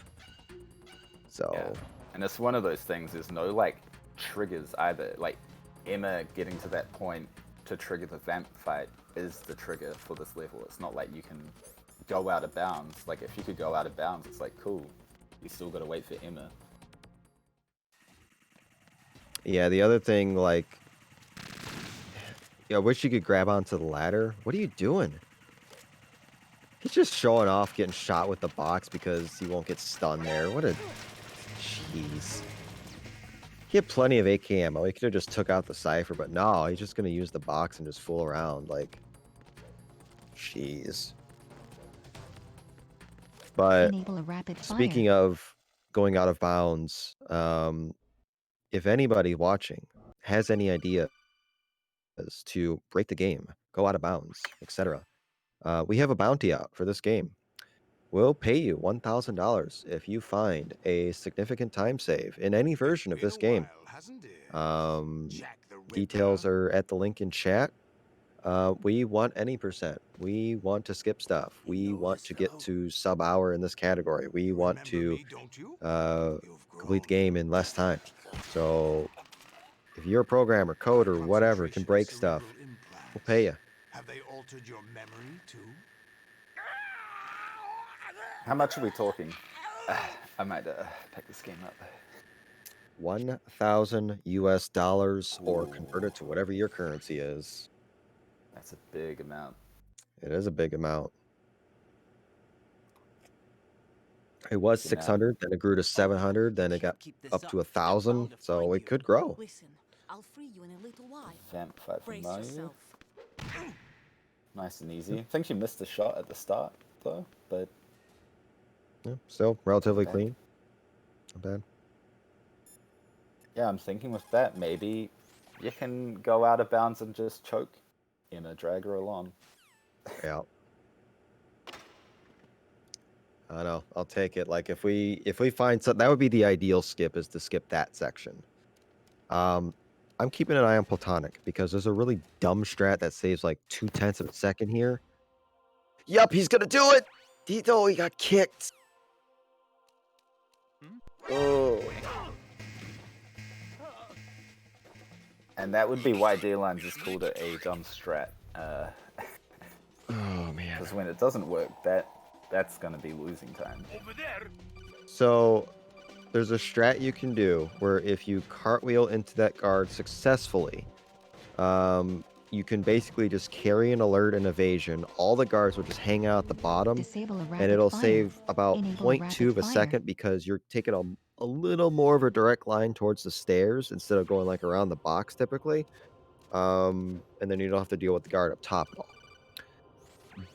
So Yeah. And it's one of those things, there's no like triggers either. Like Emma getting to that point to trigger the vamp fight is the trigger for this level. It's not like you can go out of bounds. Like if you could go out of bounds, it's like cool. You still gotta wait for Emma. yeah, the other thing, like, I wish you could grab onto the ladder. What are you doing? He's just showing off getting shot with the box because he won't get stunned there. What a... Jeez. He had plenty of AK ammo. He could have just took out the Cypher, but no, he's just going to use the box and just fool around. Like, jeez. But Enable a rapid fire. speaking of going out of bounds, if anybody watching has any idea to break the game, go out of bounds, etc., we have a bounty out for this game. We'll pay you $1,000 if you find a significant time save in any version of this game. Details are at the link in chat. We want any percent. We want to skip stuff. We want to get to sub-hour in this category. We want to complete the game in less time. So if you're a programmer, coder, whatever, can break stuff, we'll pay you. Have they altered your memory too? How much are we talking? I might pick this game up. 1,000 US dollars or convert it to whatever your currency is. That's a big amount. It is a big amount. It was 600, then it grew to 700, then it got up to 1,000, so it could grow. Listen, I'll free you in a little while. Vamp fight from Brace Mayu. yourself. Nice and easy. I think she missed the shot at the start, though, but Yeah, still relatively bad. clean. Not bad. yeah, I'm thinking with that, maybe you can go out of bounds and just choke Emma, drag her along. Yeah. I know. I'll take it. Like if we find something, that would be the ideal skip, is to skip that section. I'm keeping an eye on Platonic because there's a really dumb strat that saves like 0.2 of a second here. Yep, he's gonna do it. He got kicked. Oh. And that would be why D-Lines is called it a dumb strat. Oh man. Because when it doesn't work, that's gonna be losing time. So there's a strat you can do where if you cartwheel into that guard successfully, you can basically just carry an alert and evasion. All the guards will just hang out at the bottom, Disable a and rapid it'll fire. save about Enable a 0.2 of a rapid fire. second because you're taking a little more of a direct line towards the stairs instead of going like around the box typically. And then you don't have to deal with the guard up top at all.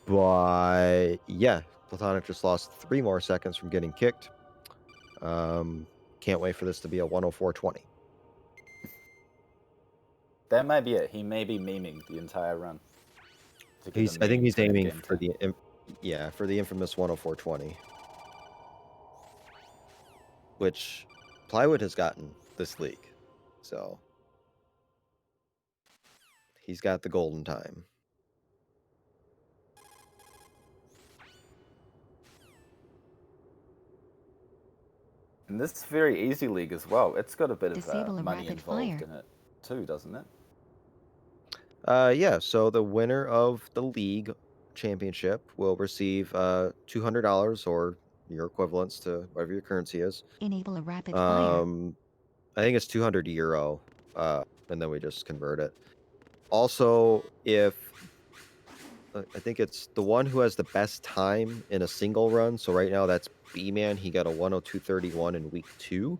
But yeah, Platonic just lost 3 more seconds from getting kicked. Can't wait for this to be a 104.20. That might be it. He may be memeing the entire run. to get He's a I think meme he's to end aiming game for 10. for the infamous 104.20, which Plywood has gotten this league. So he's got the golden time. And this is very easy league as well. It's got a bit Disable a of money rapid involved fire. in it too, doesn't it? Yeah, so the winner of the league championship will receive $200 or your equivalents to whatever your currency is. Enable a rapid fire. I think it's 200 euro, and then we just convert it. Also, if I think it's the one who has the best time in a single run. So right now that's B-Man. He got a 102.31 in week 2.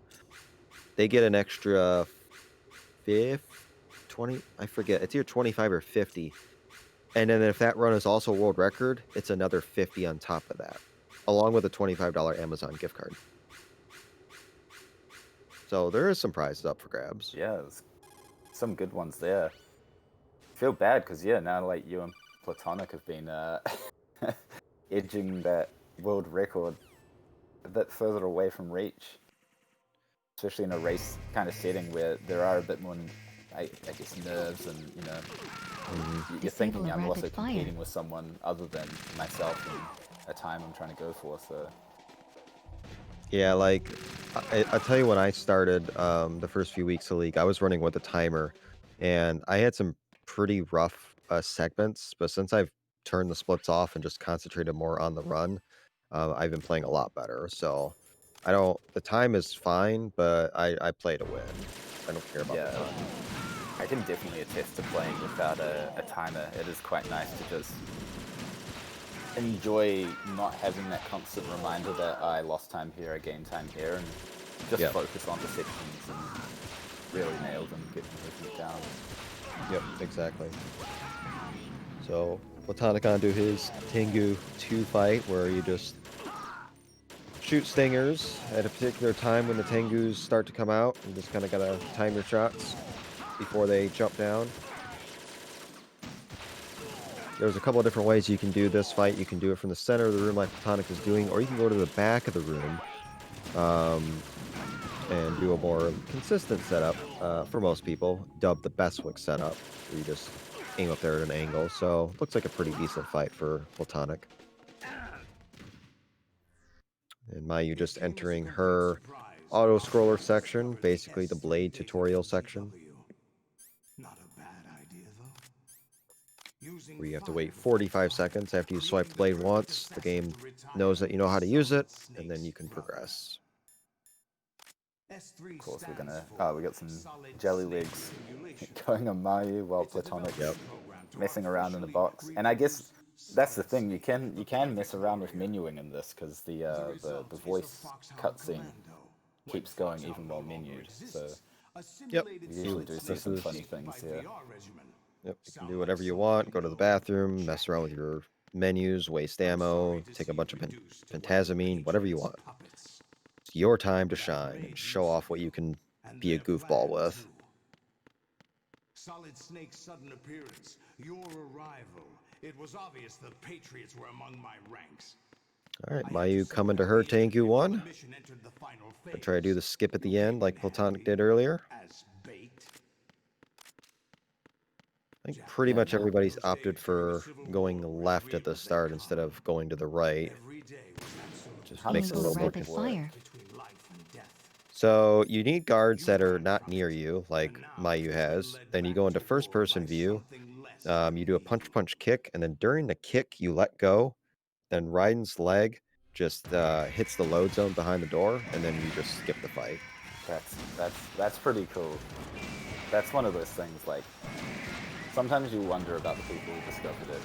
They get an extra 20. I forget. It's either 25 or 50. And then if that run is also world record, it's another 50 on top of that, along with a $25 Amazon gift card. So there is some prizes up for grabs. Yeah, there's some good ones there. Feel bad because now like you and Platonic have been edging that world record a bit further away from reach, especially in a race kind of setting where there are a bit more, I guess, nerves and you're thinking Disable a I'm also rapid fire. competing with someone other than myself and a time I'm trying to go for. So Yeah, like I'll tell you when I started the first few weeks of League, I was running with a timer, and I had some pretty rough segments. But since I've turned the splits off and just concentrated more on the run, I've been playing a lot better. So I don't. The time is fine, but I play to win. I don't care about the time. I can definitely attest to playing without a timer. It is quite nice to just enjoy not having that constant reminder that I lost time here, I gained time here, and just focus on the sections and really nail them, get the movement down. Yep, exactly. So Platonic on to his Tengu 2 fight, where you just shoot stingers at a particular time when the Tengus start to come out. You just kind of gotta time your shots before they jump down. There's a couple of different ways you can do this fight. You can do it from the center of the room like Platonic is doing, or you can go to the back of the room and do a more consistent setup for most people, dubbed the Bestwick setup, where you just aim up there at an angle. So looks like a pretty decent fight for Platonic. And Mayu just entering her auto-scroller section, basically the blade tutorial section, Not a bad idea, though. where you have to wait 45 seconds after you swipe the blade once. The game knows that you know how to use it, and then you can progress. Of course, we got some jelly legs going on Mayu while Platonic messing around in the box. And I guess that's the thing, you can mess around with menuing in this because the voice cutscene keeps going even while menued. So Yep, you usually do see some funny things here. Yep, you can do whatever you want, go to the bathroom, mess around with your menus, waste ammo, take a bunch of pentazamine, whatever you want. It's your time to shine and show off what you can be a goofball with. Solid Snake's sudden appearance, your arrival. It was obvious the Patriots were among my ranks. All right, Mayu coming to her Tengu 1. Gonna try to do the skip at the end like Platonic did earlier. I think pretty much everybody's opted for going left at the start instead of going to the right. Just makes it a little more rapid fire. So you need guards that are not near you, like Mayu has. Then you go into first-person view. You do a punch-punch kick, and then during the kick, you let go. Then Raiden's leg just hits the load zone behind the door, and then you just skip the fight. That's pretty cool. That's one of those things, like, sometimes you wonder about the people who discovered it,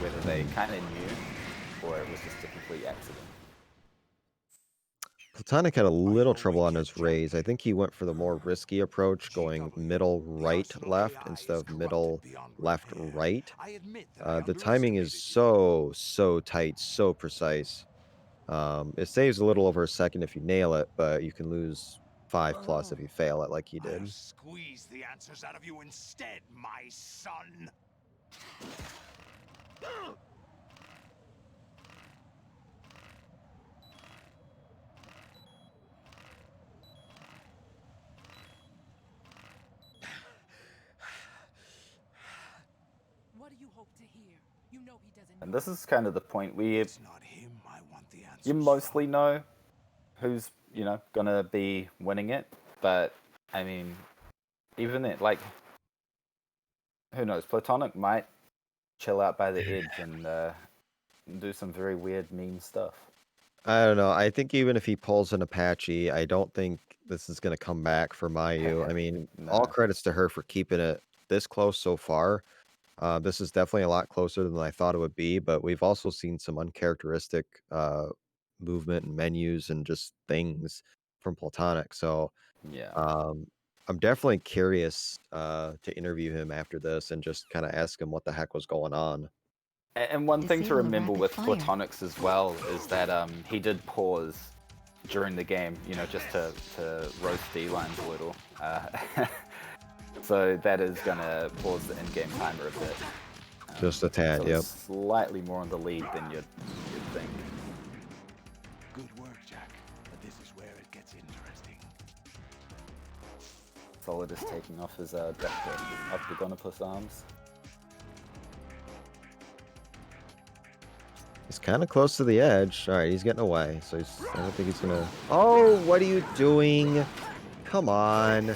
whether they kind of knew, or it was just a complete accident. Platonic had a little trouble on his raise. I think he went for the more risky approach, going middle, right, left, instead of middle, left, right. The timing is so tight, so precise. It saves a little over a second if you nail it, but you can lose 5+ if you fail it like he I'll did. squeeze the answers out of you instead, my son. What do you hope to hear? You know he doesn't. And this is kind of the point where It's not him I want the answers you mostly from. know who's, gonna be winning it, but I mean, even then, like, who knows? Platonic might chill out by the edge and do some very weird meme stuff. I don't know. I think even if he pulls an Apache, I don't think this is going to come back for Mayu. I mean, all No. credits to her for keeping it this close so far. This is definitely a lot closer than I thought it would be, but we've also seen some uncharacteristic movement and menus and just things from Platonic. So Yeah. I'm definitely curious to interview him after this and just kind of ask him what the heck was going on. And one thing to Disable remember rapid with fire. Platonics as well is that he did pause during the game, just to roast D-lines a little. So that is going to pause the in-game timer a bit. Just a tad, So yep. it's slightly more on the lead than you'd think. Good work, Jack. But this is where it gets interesting. Solid is taking off his Octagonopus arms. He's kind of close to the edge. All right, he's getting away. So I don't think he's going to... Oh, what are you doing? Come on.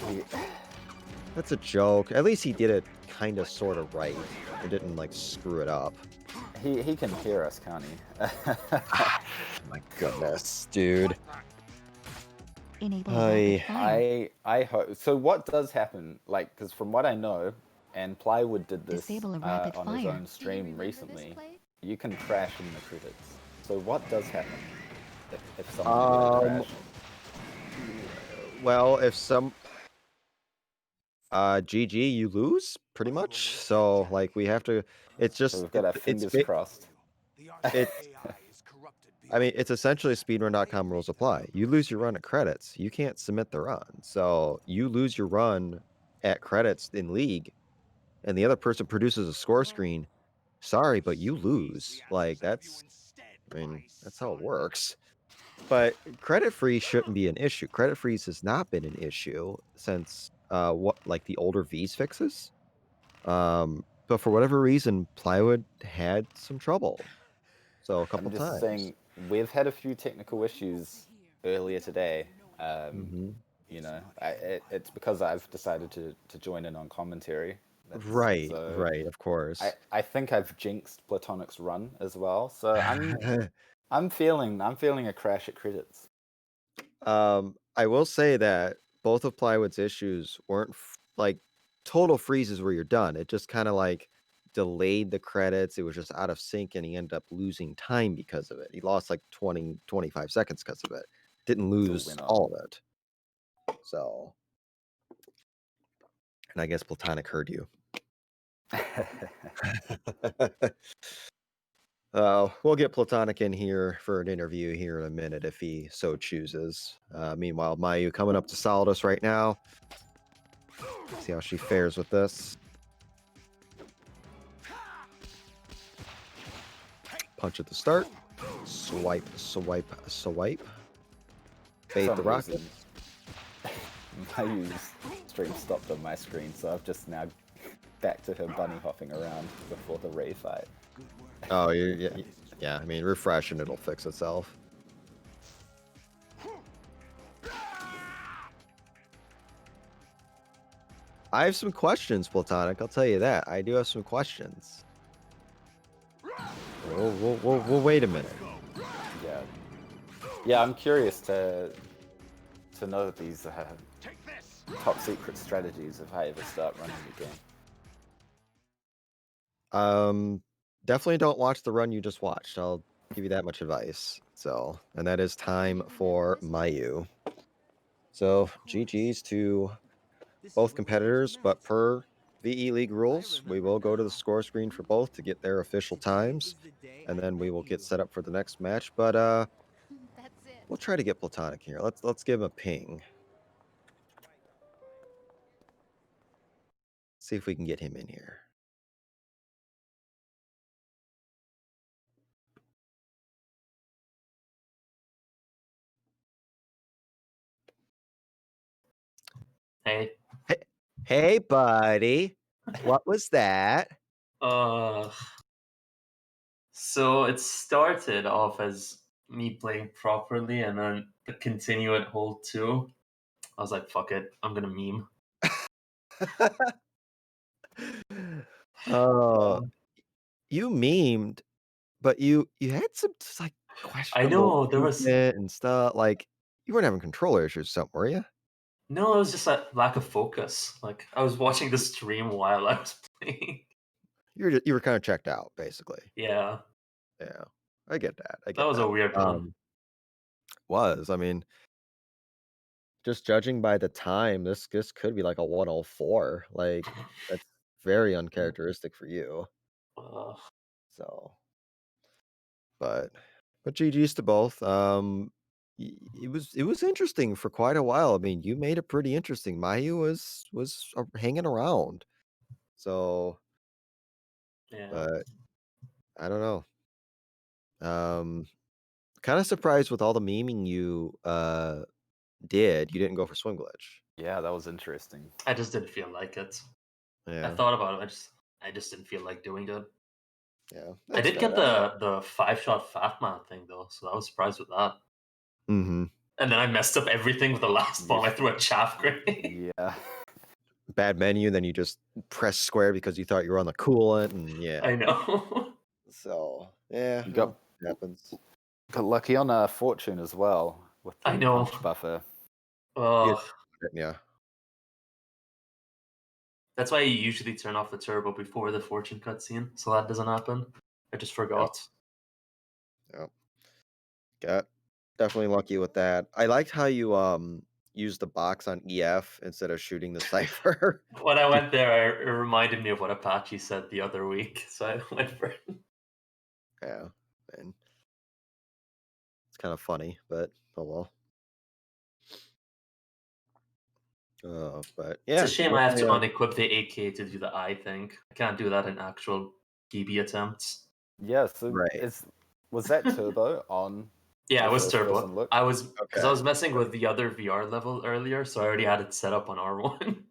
That's a joke. At least he did it kind of sort of right. It didn't, like, screw it up. He can hear us, can't he? My goodness, dude. Enable rapid fire. I hope. So what does happen? Like, because from what I know, and Plywood did this Disable a rapid on his fire. own Do you stream remember this recently. play? You can crash in the credits. So what does happen if someone were to crash? Well, if some... GG, you lose, pretty much. So, like, we have to... It's So just... we've got our fingers crossed. I mean, it's essentially speedrun.com rules apply. You lose your run at credits, you can't submit the run. So you lose your run at credits in League, and the other person produces a score screen. Sorry, but you lose. Like, that's... I mean, that's how it works. But credit freeze shouldn't be an issue. Credit freeze has not been an issue since the older V's fixes. But for whatever reason, Plywood had some trouble. So a couple I'm just times. saying, we've had a few technical issues earlier today. Mhm. It's because I've decided to join in on commentary. Right, so right, of course. I think I've jinxed Platonic's run as well. So I'm feeling a crash at credits. I will say that both of Plywood's issues weren't like total freezes where you're done. It just kind of like delayed the credits. It was just out of sync and he ended up losing time because of it. He lost like 20, 25 seconds because of it. Didn't lose went on. all of it. So, and I guess Platonic heard you. We'll get Platonic in here for an interview here in a minute if he so chooses. Meanwhile, Mayu coming up to Solidus right now. See how she fares with this. Punch at the start. Swipe, swipe, swipe. Bait the rocket. Mayu's stream stopped on my screen, so I've just now back to her bunny hopping around before the Ray fight. Oh, yeah. I mean, refresh and it'll fix itself. I have some questions, Platonic. I'll tell you that. I do have some questions. We'll wait a minute. Yeah, Yeah, I'm curious to know these top secret strategies if I ever start running the game. Definitely don't watch the run you just watched. I'll give you that much advice. So, and that is time for Mayu. So, GG's to both competitors, but per VE League rules, we will go to the score screen for both to get their official times, and then we will get set up for the next match. But we'll try to get Platonic here. Let's give him a ping. See if we can get him in here. Hey. Hey, buddy. What was that? So it started off as me playing properly, and then the continue at hold 2. I was like, fuck it, I'm gonna meme. You memed, but you had some like questionable know, there was- movement and stuff. Like you weren't having controller issues, or something, were you? No, it was just a lack of focus. Like I was watching the stream while I was playing. You were kind of checked out, basically. Yeah, Yeah, I get that. I get that was a weird one. I mean, just judging by the time, this could be like a 104. Like that's very uncharacteristic for you. So, but GG's to both. It was interesting for quite a while. I mean, you made it pretty interesting. Mayu was hanging around. So, Yeah. but I don't know. Kind of surprised with all the memeing you did. You didn't go for swing glitch. Yeah, that was interesting. I just didn't feel like it. Yeah. I thought about it. I just didn't feel like doing it. Yeah. I did get the 5-shot Fat Man thing though, so I was surprised with that. Mm-hmm. And then I messed up everything with the last bomb. I threw a chaff grenade. Yeah. Bad menu, then you just press square because you thought you were on the coolant, and yeah. I know. So yeah, Got happens. Got lucky on Fortune as well with the I know. punch buffer. Yeah. That's why you usually turn off the turbo before the fortune cutscene, so that doesn't happen. I just forgot. Yep. Got definitely lucky with that. I liked how you used the box on EF instead of shooting the cipher. When I went there, it reminded me of what Apache said the other week, so I went for it. Yeah, and it's kind of funny, but oh well. But yeah, It's a shame I have to unequip the AK to do the eye thing. I can't do that in actual DB attempts. Yeah, so was that turbo on? Yeah, it was turbo. Look? I was because I was messing with the other VR level earlier, so I already had it set up on R1.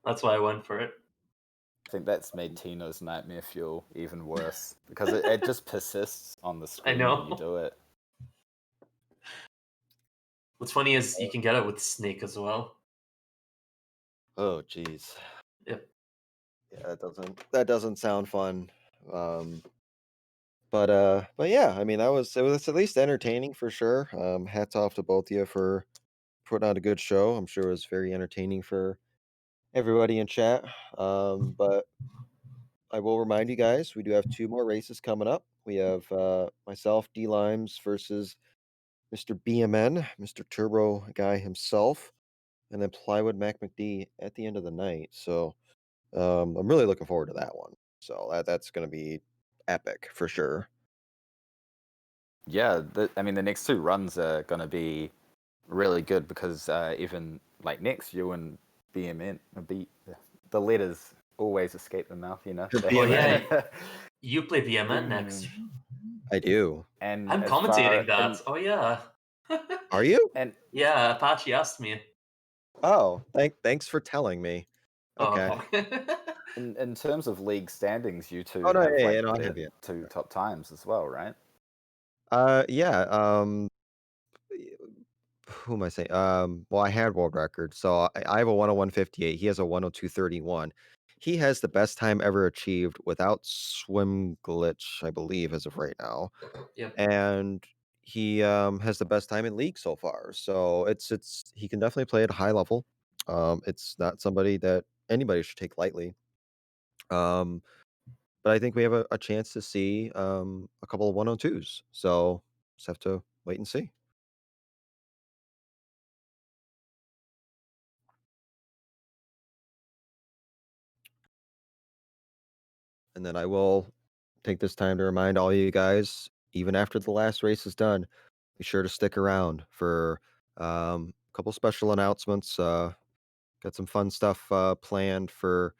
That's why I went for it. I think that's made Tino's Nightmare Fuel even worse because it just persists on the screen when you do it. What's funny is you can get it with Snake as well. Oh, jeez. Yep. Yeah, that doesn't sound fun. But yeah, I mean it was at least entertaining for sure. Hats off to both of you for putting on a good show. I'm sure it was very entertaining for everybody in chat. But I will remind you guys, we do have 2 more races coming up. We have myself, D Limes versus Mr. BMN, Mr. Turbo Guy himself, and then Plywood Mac McD at the end of the night. So I'm really looking forward to that one. So that's going to be epic for sure. Yeah, I mean the next 2 runs are going to be really good because even like next you and BMN, the letters always escape the mouth, you know. Oh yeah, you play BMN next. I do, and I'm commentating that. Oh yeah. Are you? And yeah, Apache asked me. Oh, thanks for telling me. Okay. In terms of league standings, you two I have have you. 2 top times as well, right? Yeah. Who am I saying? Well, I had world record, so I have a 101.58. He has a 102.31. he has the best time ever achieved without swim glitch, I believe, as of right now. Yep. And he has the best time in league so far. So it's he can definitely play at a high level. It's not somebody that anybody should take lightly. But I think we have a chance to see a couple of 102s. So just have to wait and see. And then I will take this time to remind all you guys, even after the last race is done, be sure to stick around for a couple special announcements. Got some fun stuff planned for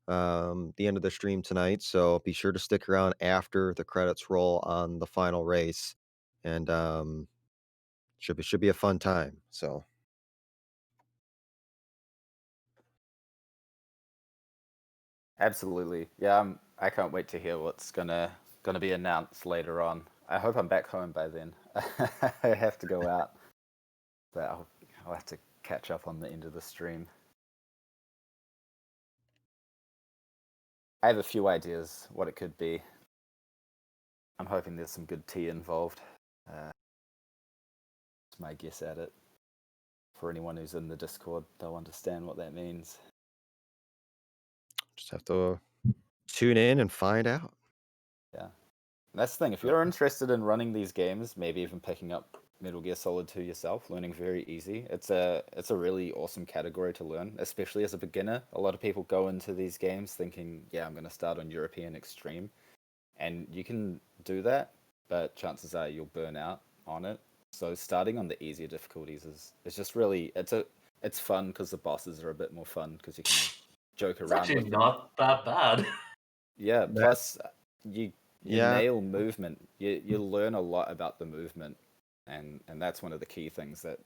the end of the stream tonight. So be sure to stick around after the credits roll on the final race, and should be a fun time. So Absolutely. Yeah, I can't wait to hear what's gonna be announced later on. I hope I'm back home by then. I have to go out, but I'll have to catch up on the end of the stream. I have a few ideas what it could be. I'm hoping there's some good tea involved. That's my guess at it. For anyone who's in the Discord, they'll understand what that means. just have to tune in and find out. Yeah. That's the thing. If you're interested in running these games, maybe even picking up Metal Gear Solid 2 yourself, learning very easy. It's a really awesome category to learn, especially as a beginner. A lot of people go into these games thinking, yeah, I'm going to start on European Extreme. And you can do that, but chances are you'll burn out on it. So starting on the easier difficulties is just really it's fun because the bosses are a bit more fun because you can joke It's around actually with them. not that bad. Yeah, plus you Yeah. nail movement. You learn a lot about the movement, and that's one of the key things that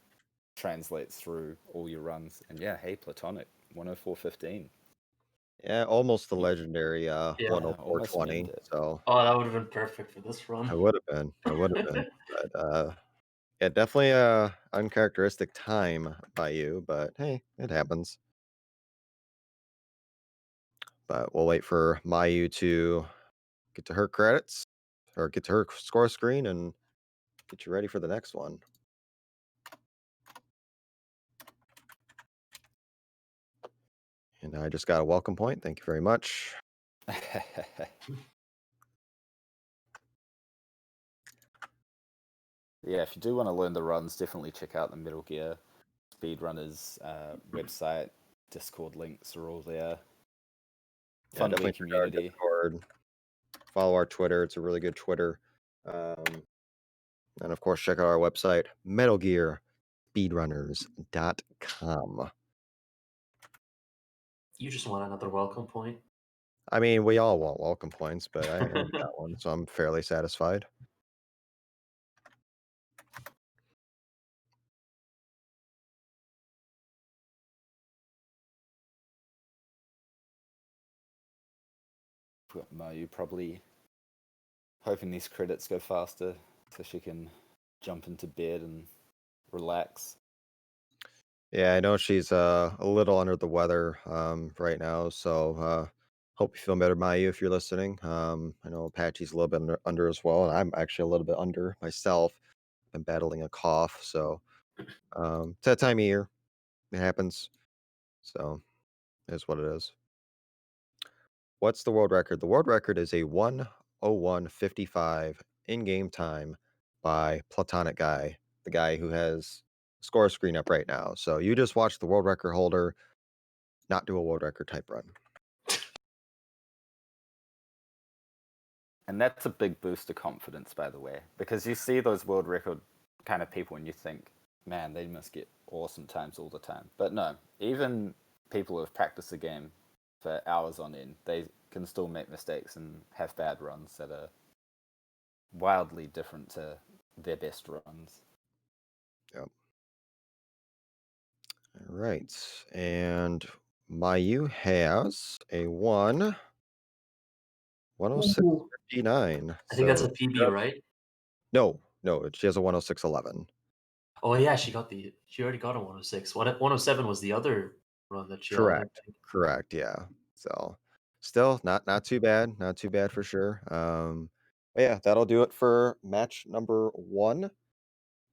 translates through all your runs. And yeah, hey, Platonic 104.15. Yeah, almost the legendary almost 104.20. named it. So Oh, that would have been perfect for this run. I would have been. But yeah, definitely a uncharacteristic time by you, but hey, it happens. But we'll wait for Mayu to get to her credits or get to her score screen and get you ready for the next one. And I just got a welcome point. Thank you very much. Yeah, if you do want to learn the runs, definitely check out the Metal Gear Speedrunners website. Discord links are all there. Fun definitely Wii check out our community. Discord. Follow our Twitter. It's a really good Twitter. And of course, check out our website, MetalGearSpeedrunners.com. You just want another welcome point. I mean, we all want welcome points, but I already got one, so I'm fairly satisfied. Got Mayu probably hoping these credits go faster so she can jump into bed and relax. Yeah, I know she's a little under the weather right now, so hope you feel better, Mayu, if you're listening. I know Apache's a little bit under as well, and I'm actually a little bit under myself. I'm battling a cough, so it's that time of year. It happens. So it is what it is. What's the world record? The world record is a 1:01:55 in-game time by PlatonicGuy, the guy who has score screen up right now. So you just watched the world record holder not do a world record type run. And that's a big boost of confidence, by the way, because you see those world record kind of people and you think, man, they must get awesome times all the time. But no, even people who have practiced the game for hours on end, they can still make mistakes and have bad runs that are wildly different to their best runs. Yep. All right. And Mayu has a 1:06:59. I think that's So a PB, right? no, she has a 1:06:11. Oh yeah, she already got a 106. 107 was the other run that she had. I Correct. think. Correct. Yeah. So still not too bad, not too bad for sure. But yeah, that'll do it for match number 1.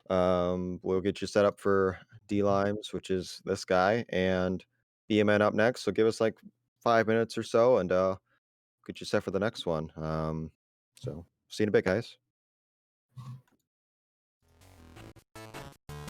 We'll get you set up for D Limes, which is this guy, and BMN up next. So give us like 5 minutes or so, and get you set for the next one. So see you in a bit, guys.